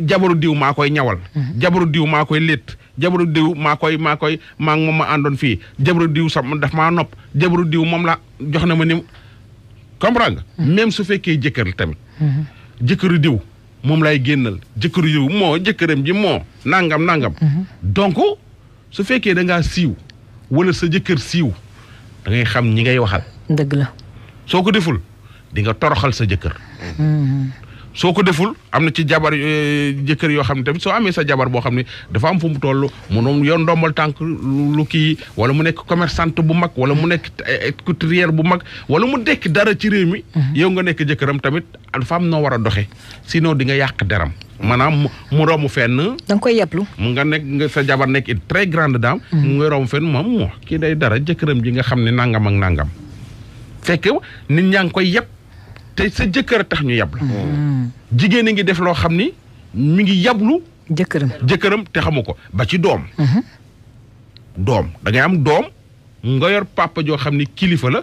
jabaru diw maa koy ñawal jabaru diw maa koy létt jabaru diw maa ngi moom ma àndoon fii jabaru diw sax daf maa nopp jabaru diw moom la jox na ma ni comprendre nga même su fekkee jëkkër la tamit jëkkëru diw moom lay génnal jëkkëru diw moo jëkkëram ji moo nangam donc su fekkee da ngaa siiw wala sa jëkkër siiw da ngay xam ñi ngay waxal dëgg la soo ko deful di nga toroxal sa jëkkër soo ko deful am na ci jabar jëkkër yoo xam ne tamit soo amee sa jabar boo xam ne dafa am fu mu toll mu doon yoon ndombal tànk lu kii wala mu nekk commerçante bu mag wala mu nekk couturière bu mag wala mu dekk dara ci réew mi yow nga nekk jëkkëram tamit dafa am noo war a doxe sinon di nga yàq deram maanaam mu romb fenn da nga koy yeblu mu nga nekk nga sa jabar nekk une très grande dame mu nga romb fenn moom moo kii day dara jëkkëram ji nga xam ne nangam ak nangam fekk nit ñaa ngi koy yeb te sa jëkkër tax ñu yab la jigéen a ngi def loo xam ni mi ngi yablu jëkkëram te xamu ko ba ci doom da ngay am doom nga yor papa joo xam ni kilifa la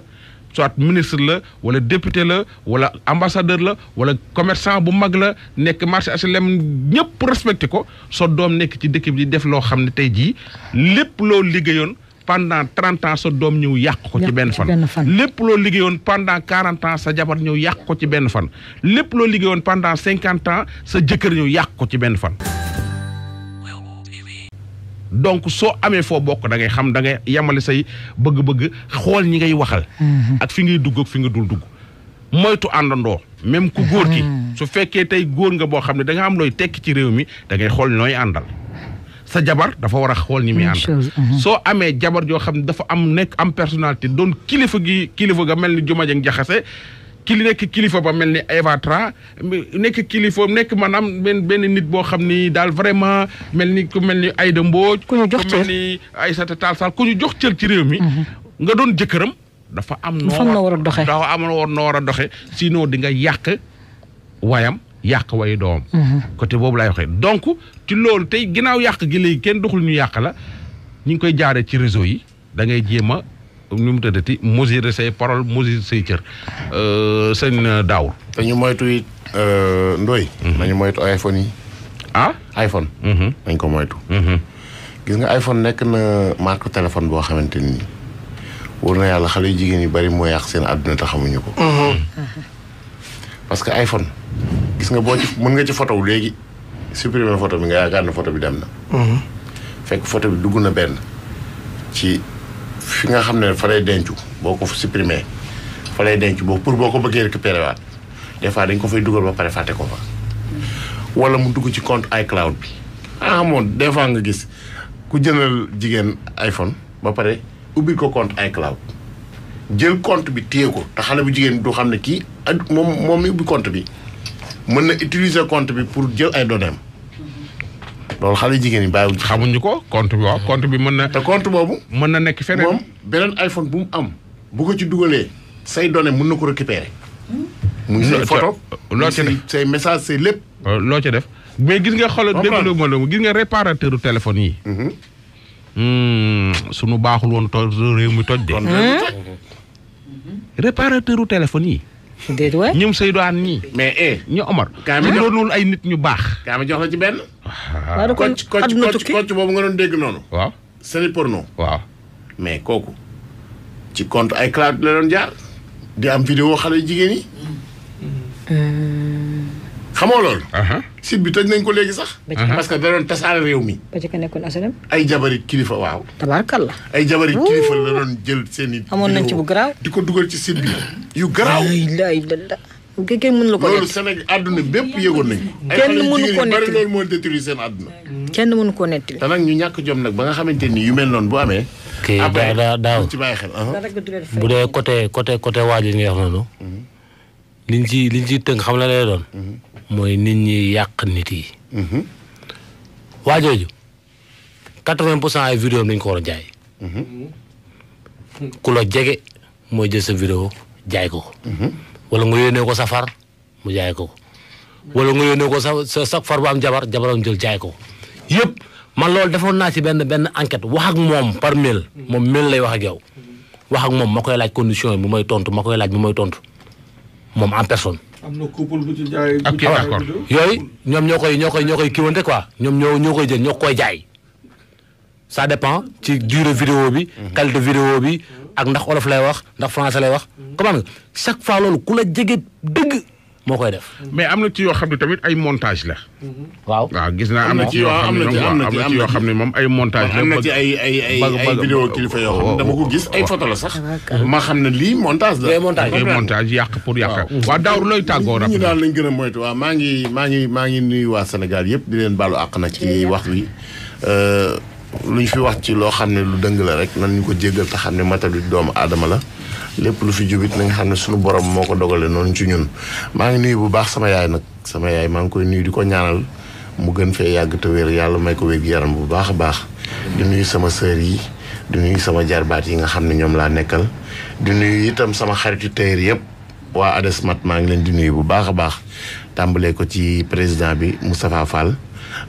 soit ministre la wala député la wala ambassadeur la wala commerçant bu mag la nekk marché HLM ñëpp respecté ko so doom nekk ci dëkk bi di def loo xam ne tey jii lépp loo liggéeyoon pendant 30 ans sa doom ñëw yàq ko ci benn fan lépp loo liggéeyoon pendant 40 ans sa jabar ñëw yàq ko ci benn fan lépp loo liggéeyoon pendant 50 ans sa jëkkër ñëw yàq ko ci benn fan donc soo amee foo bokk da ngay xam da ngay yemale say bëgg-bëgg xool ñi ngay waxal ak fi ngay dugg ak fi nga dul dugg moytu àndandoo même ku góor ki su fekkee tey góor nga boo xam ne da nga am looy tekki ci réew mi da ngay xool nooy àndal sa jabar dafa war a xool ñi muy ànd soo amee jabar joo xam ne dafa am nekk am personnalité doon kilifa ga mel ni Juma Jeng Jaxase nekk kilifa ba mel ni Eva Tra nekk kilifa nekk maanaam benn nit boo xam ni daal vraiment mel ni Aïda Mbodj ku mel ni Aïssata Tall Sall ku ñu jox cër ci réew mi nga doon jëkkëram dafa am noo war a doxe sinon di nga yàq wayam yàq way doom côté boobu laay waxee donc ci loolu tey ginnaaw yàq gi léegi kenn doxul ñu yàq la ñu ngi koy jaaree ci réseau yi da ngay jéem a nu mu tëddati mesurer say parole mesurer say cër sëñ Daawur te ñu moytu it Ndoye nañu moytu iPhone yi iPhone. dañ ko moytu. gis nga iPhone nekk na marque téléphone boo xamante ni wóor na yàlla xale yu jigéen yu bari moo yàq seen àdduna te xamuñu ko. parce que iPhone gis nga boo ci mën nga ci photo léegi supprimer photo bi nga yaakaar ne photo bi dem na. fekk photo bi dugg na benn ci fi nga xam ne fa lay dencu boo ko supprimer fa lay denc boo pour boo ko bëggee récupérer waat des fois dañ ko fay dugal ba pare fàtte ko fa. wala mu dugg ci compte iCloud bi. moom des fois nga gis ku jëndal jigéen iPhone ba pare ubbil ko compte iCloud jël compte bi téye ko te xale bu jigéen du xam ne kii moom mi ubbi compte bi mën na utiliser compte bi pour jël ay données loolu xale jigéen yi bàyyiwuñ ci xamuñu ko compte bi waaw compte bi mën na. te compte boobu. mën na nekk feneen moom beneen iPhone bu mu am bu ko ci dugalee say données mën na ko récupérer. muy say photo loo ca def say message say lépp. loo ca def mais gis nga xoolal déglu ma gis nga réparateur téléphone yi. sunu baaxul woon réew mi toj de. réparateur téléphone yi. déedéet waay ñoom Seydou Anne ñii. mais ñu Omar. kaa mi doonul ay nit ñu baax. kaa mi jox la ci benn. waaw kocc boobu nga doon dégg noonu. waaw série porno. waaw mais kooku ci compte iCloud la doon jaar di am vidéo xale jigéen yi. xamoo loolu. site bi tëj nañ ko léegi sax. parce que da doon tasaare réew mi. ba ci ka nekkoon asalem. ay jabari kilifa waaw. tabaarkalla. ay jabari kilifa la doon jël seen i. amoon nañ ci bu garaaw. di ko dugal ci site bi. yu garaaw. kenn mënu ko loolu Sénégal àdduna bépp yëgoon nañ ko. kenn mënu ko bari loolu moo détruire seen àdduna. kenn mënu ko nettali. te nag ñu ñàkk jom nag ba nga xamante ni yu mel noonu bu amee. kii daaw ci bàyyi xel. bu dee côté waaj yi nga wax noonu. liñ ci tënk xam la lay doon. mooy nit ñi yàq nit yi. waajooju 80% ay vidéo am dañ ko war a jaay. ku la jege mooy jël sa vidéo jaay ko. wala nga yónnee ko sa far mu jaay ko. wala nga yónnee ko sa far bu am jabaram jël jaay ko. yëpp man loolu defoon naa ci benn enquête wax ak moom par mail. moom mail lay wax ak yow. wax ak moom ma koy laaj condition yi bu may tontu ma koy laaj bu may tontu moom en personne. am na couple bu ci jaay. ok d'accord yooyu ñoom ñoo koy kiwante quoi ñoom ñoo koy jël ñoo koy jaay. ça dépend ci durée vidéo bi. qualité vidéo bi ak ndax olof lay wax ndax français lay wax. comment nga chaque fois loolu ku la jege dëgg moo koy def. mais am na ci yoo xam ne tamit ay montage la. waaw gis naa am na ci yoo xam ne moom ay montage la. am na ci ay vidéo kilifa yoo xam ne dama ko gis ay photo la sax. ma xam ne lii montage la. ay montage yàq pour yàq. waaw daaw looy tàggoo rab. ñu daal lañ gën a moytu waaw maa ngi nuyu waa Sénégal yëpp di leen baalu àq na ci wax wi. lu ñu fi wax ci loo xam ne lu dëng la rek nan ñu ko jéggal te xam ne matalu doomu aadama la lépp lu fi jubit na nga xam ne suñu borom moo ko dogale noonu ci ñun. maa ngi nuyu bu baax sama yaay nag sama yaay maa ngi koy nuyu di ko ñaanal mu gën fee yàgg te wér yàlla may ko wér gi yaram bu baax a baax. di nuyu sama sœur yi di nuyu sama jarbaat yi nga xam ne ñoom laa nekkal di nuyu itam sama xaritu tailleur yëpp waa Adesmat maa ngi leen di nuyu bu baax a baax tàmbalee ko ci président bi Moustapha Fall.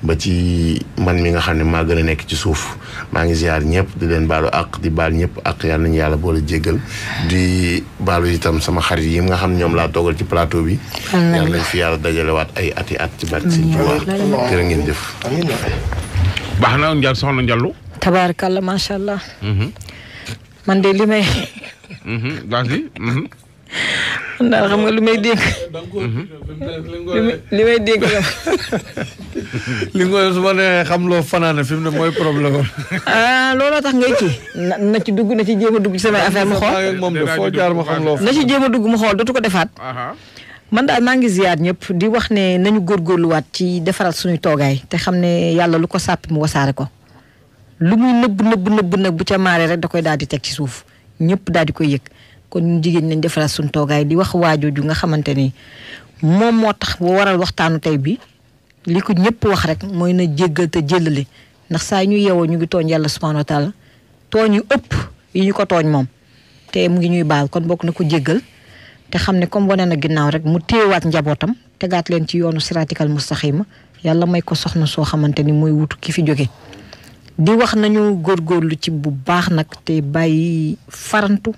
ba ci man mi nga xam ne maa gën a nekk ci suuf maa ngi ziar ñëpp di leen baalu àq di baal ñëpp àq yàlla nañu yàlla boole jéggal di baalu itam sama xarit yi nga xam ne ñoom laa toogal ci plateau bi. yàlla nañ fi yàlla dajalewaat ay ati at ci barke Sëñ Tuubaa jërë ngeen jëf. baax na Ndiaye soxna Ndiallo. tabaarkalla macha allah. man de li may. vas-y. man daal xam nga li may dégg. li may dégg yow. li nga su ma nee xam loo fanaane fi mu ne mooy problème am. looloo tax ngay ci. na ci dugg na ci jéem a dugg ci samay affaire mu xool. moom de foo jaar ma xam loo. na ci jéem a dugg mu xool dootu ko defaat. man daal maa ngi ziyaar ñëpp di wax ne nañu góorgóorluwaat ci defaral suñuy toogaay te xam ne yàlla lu ko sàppi mu wasaare ko. lu muy nëbb nag bu ca maaree rek da koy daal di teg ci suuf ñëpp daal di koy yëg. kon ñun jigéen nañ defaral suñu toogaay di wax waajooju nga xamante ni moom moo tax waral waxtaanu tey bi li ko ñëpp wax rek mooy na jéggal te jëllale ndax saa ñu yeewoo ñu ngi tooñ yàlla subhanahu wa taala tooñ yu ëpp yi ñu ko tooñ moom te mu ngi ñuy baal kon bokk na ko jéggal te xam ne comme wane na ginnaaw rek mu téewaat njabootam tegaat leen ci yoonu siraatikal mustaxima yàlla may ko soxna soo xamante ni mooy wutu ki fi jóge di wax nañu góorgóorlu ci bu baax nag te bàyyi farantu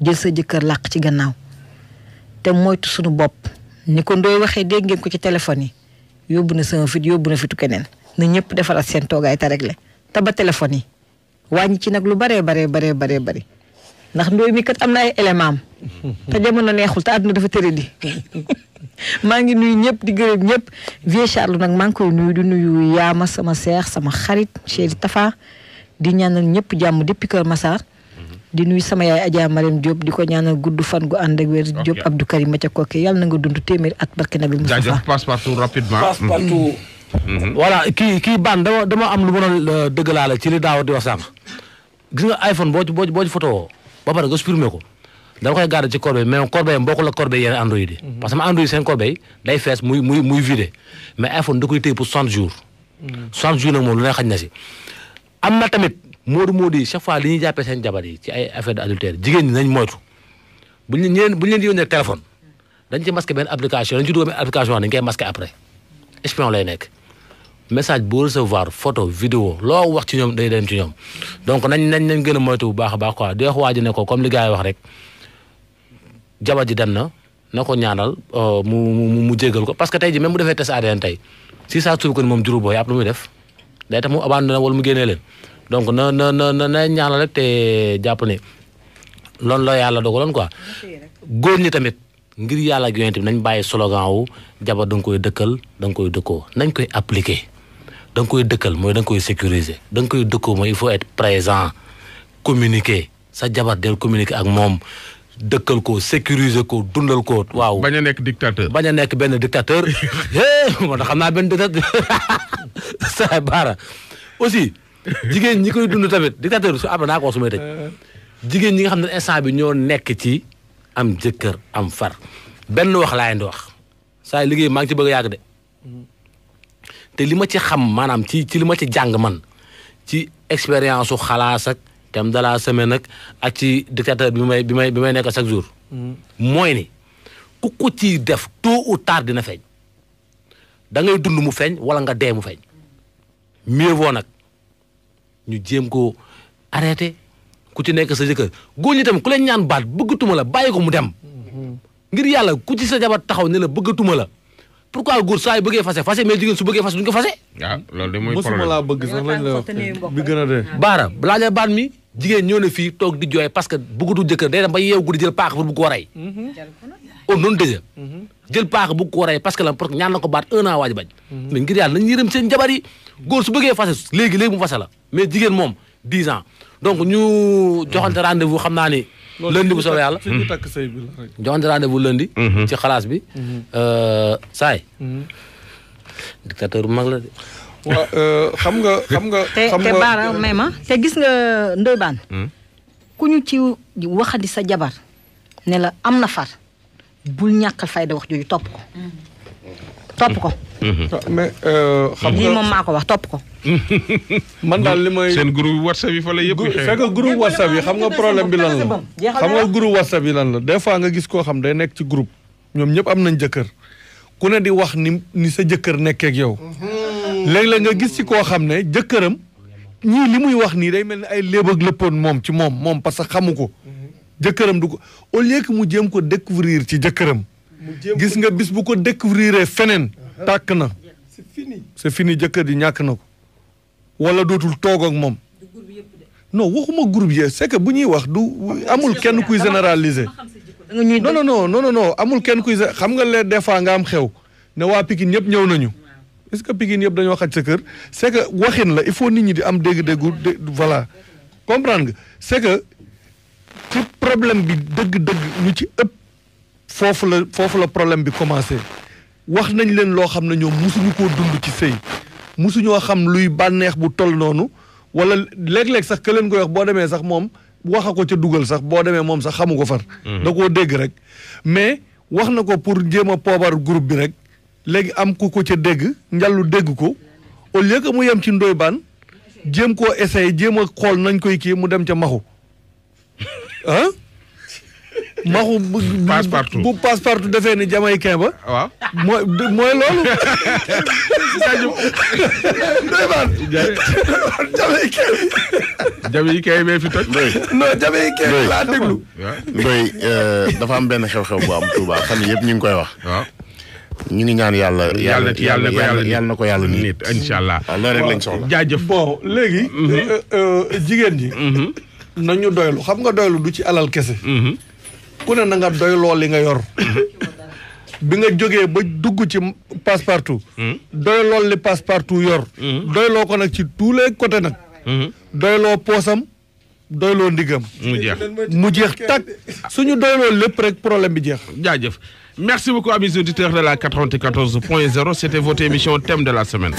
jël sa jëkkër làq ci gannaaw te moytu suñu bopp ni ko ndooy waxee dégg ngeen ko ci téléphone yi yóbbu na sama fit yóbbu na fitu keneen na ñëpp defaraat seen toogaay te réglé te ba téléphone yi wàññi ci nag lu baree bari ndax ndooy mi kat am na ay élément am te jamono neexul te àdduna dafa tëre di maa ngi nuyu ñëpp di gërëm ñëpp Vieux Charles nag maa ngi koy nuyu di nuyu Yaama sama seex sama xarit chéri Tafa di ñaanal ñëpp jàmm depuis Kër Massar di nuyu sama yaay Adja Marème Diop di ko ñaanal gudd fan gu ànd ak wér Diop Abdou Karim ma ca kooke yàlla na nga dund téeméer at barke na bi Moustapha Passe-Partout rapidement. Passe-Partout. voilà kii ban dama am lu ma doon dëggalaale ci li daaw di wax sànq gis nga iPhone boo ci photo ba pare nga supprimer ko dama koy garder ci corbeille mais corbeille am bokkul ak corbeille yeneen Android yi. parce que Android seen corbeille day fees muy vidé mais iPhone da koy téye pour 60 jours. 60 jours nag moom lu ne xaj na si. am na tamit Modou yi chaque fois li ñuy jàppee seen jabar yi ci ay affaire d'adultère jigéen ñi nañ moytu buñ leen di yónnee téléphone dañ ci masqué benn application dañ ci dugal benn application dañ koy masqué après espion lay nekk. message boo recevoir photo vidéo loo wax ci ñoom day dem ci ñoom donc nañ gën a moytu bu baax a baax quoi di wax waa ji ne ko comme li gars yi wax rek jabar ji dem na ko ñaanal mu jéggal ko parce que tey ji même bu defee test ADN tey si ça trouve que ni moom juru booy ab lu muy def day tax mu abandonné wala mu génnee leen donc na ñaanal rek te jàpp ne loolu la yàlla dogaloon quoi góor ñi tamit ngir yàlla ak yonent bi nañ bàyyi slogan wu jabar da nga koy dëkkal da nga koy dëkkoo nañ koy appliquer da nga koy dëkkal mooy da nga koy sécuriser da nga koy dëkkoo mooy il faut être présent communiquer sa jabar del communiquer ak moom dëkkal ko sécuriser ko dundal ko waaw. bañ a nekk dictateur. bañ a nekk benn dictateur moo tax xam naa benn dictateur saa baara aussi jigéen ñi koy dund tamit dictateur su après naa ko wax su may tëj jigéen ñi nga xam ne instant bi ñoo nekk ci am jëkkër am far benn wax laa leen di wax saa liggéey maa ngi ci bëgg a yàgg de te li ma ci xam maanaam ci li ma ci jàng man ci expérience su xalaas ak thème de la semaine ak ci dictateur bi may nekk chaque jour. mooy ni ku ko ci def tôt ou tard dina feeñ da ngay dund mu feeñ wala nga dee mu feeñ mieux vaut nag ñu jéem ko arrêté. ku ci nekk sa jëkkër góor ñi tam ku leen ñaan baat bëggatuma la bàyyi ko mu dem ngir yàlla ku ci sa jabar taxaw ne la bëggatuma la pourquoi góor saa yu bëggee fase mais jigéen su bëggee fase duñ ko fase. waaw loolu de mooy problème mosuma laa bëgg sax lañ la wax bi gën a dee. baara laajal baat mi jigéen ñoo ne fii toog di jooy parce que bëggatu jëkkër day dem ba yeewu guddi jël paaka pour bu ko rey. oh noonu dëgg jël paaka bu ko rey parce que ñaan na ko baat 1 an waaj bañ. mais ngir yàlla nañ yërëm seen jabar yi góor su bëggee fase léegi mu fase la mais jigéen moom 10 ans. donc ñu joxante rendez-vous xam naa ni. lundi bu soobee yàlla. joxante rendez-vous lundi. ci xalaas bi. saay. dictateur bu mag la de. waaw xam nga. te baara may ma te gis nga Ndoye Bane. ku ñu ci waxandi sa jabar ne la am na far bul ñàkkal fayda wax jooju topp ko. topp ko. mais xam nga lii moom maa ko wax topp ko. man daal li may seen groupe WhatsApp yi fa la yëpp. c'est que groupe WhatsApp yi xam nga problème bi lan la. xam nga groupe WhatsApp yi lan la des fois nga gis koo xam day nekk ci groupe ñoom ñëpp am nañ jëkkër ku ne di wax ni sa jëkkër nekkee ak yow. léeg-léeg nga gis ci koo xam ne jëkkëram ñii li muy wax nii day mel ni ay léeb ak lëppoon moom ci moom parce que xamu ko. jëkkëram du ko au lieu que mu jéem ko découvrir ci jëkkëram. gis nga bis bu ko découvrir feneen. tàkk na c'est fini jëkkër ji ñàkk na ko wala dootul toog ak moom non waxuma groupe yi c'est que bu ñuy wax du amul kenn kuy généraliser non amul kenn kuy xam nga leen des fois nga am xew ne waa Pikine ñëpp ñëw nañu est-ce que Pikine yëpp dañoo xaj sa kër c'est que waxin la il faut nit ñi di am dégg-déggu voilà comprendre nga c'est que ci problème bi dëgg-dëgg ñu ci ëpp foofu la problème bi commencé wax nañ leen loo xam ne ñoom musuñu koo dund ci sëy musuñoo xam luy bànneex bu toll noonu wala léeg-léeg sax ke leen koy wax boo demee sax moom waxa ko ca dugal sax boo demee moom sax xamu ko far da koo dégg rek mais wax na ko pour jéem a poobar groupe bi rek léegi am ku ko ca dégg njallu dégg ko au lieu que mu yem ci Ndoye Bane jéem koo essayer jéem a xool nañ koy kii mu dem ca maxu ah maxu Passe-Partout bu Passe-Partout defee ni jamaïcain ba. waaw mooy loolu. Ndoye Bane. jamaïcain bee fi toj. non jamaïcain laa déglu. Ndoye dafa am benn xew-xew bu am Touba fan yëpp ñu ngi koy wax. waaw ñu ngi ñaan yàlla. yàlla na ko yàlla nit. incha allah waaw loolu rek lañ soxla. jaajëf bon léegi. jigéen ji. nañu doylu xam nga doylu du ci alal kese. ku ne na nga doyloo li nga yor. bi nga jógee ba dugg ci Passepartout. doyloo li Passepartout yor. doyloo ko nag ci tous les côtés nag. doyloo poosam doyloo ndigam. mu jeex tàkk suñu doyloo lépp rek problème bi jeex. jaajëf merci beaucoup amis auditeurs de la 94.0 c'était votre émission thème de la semaine.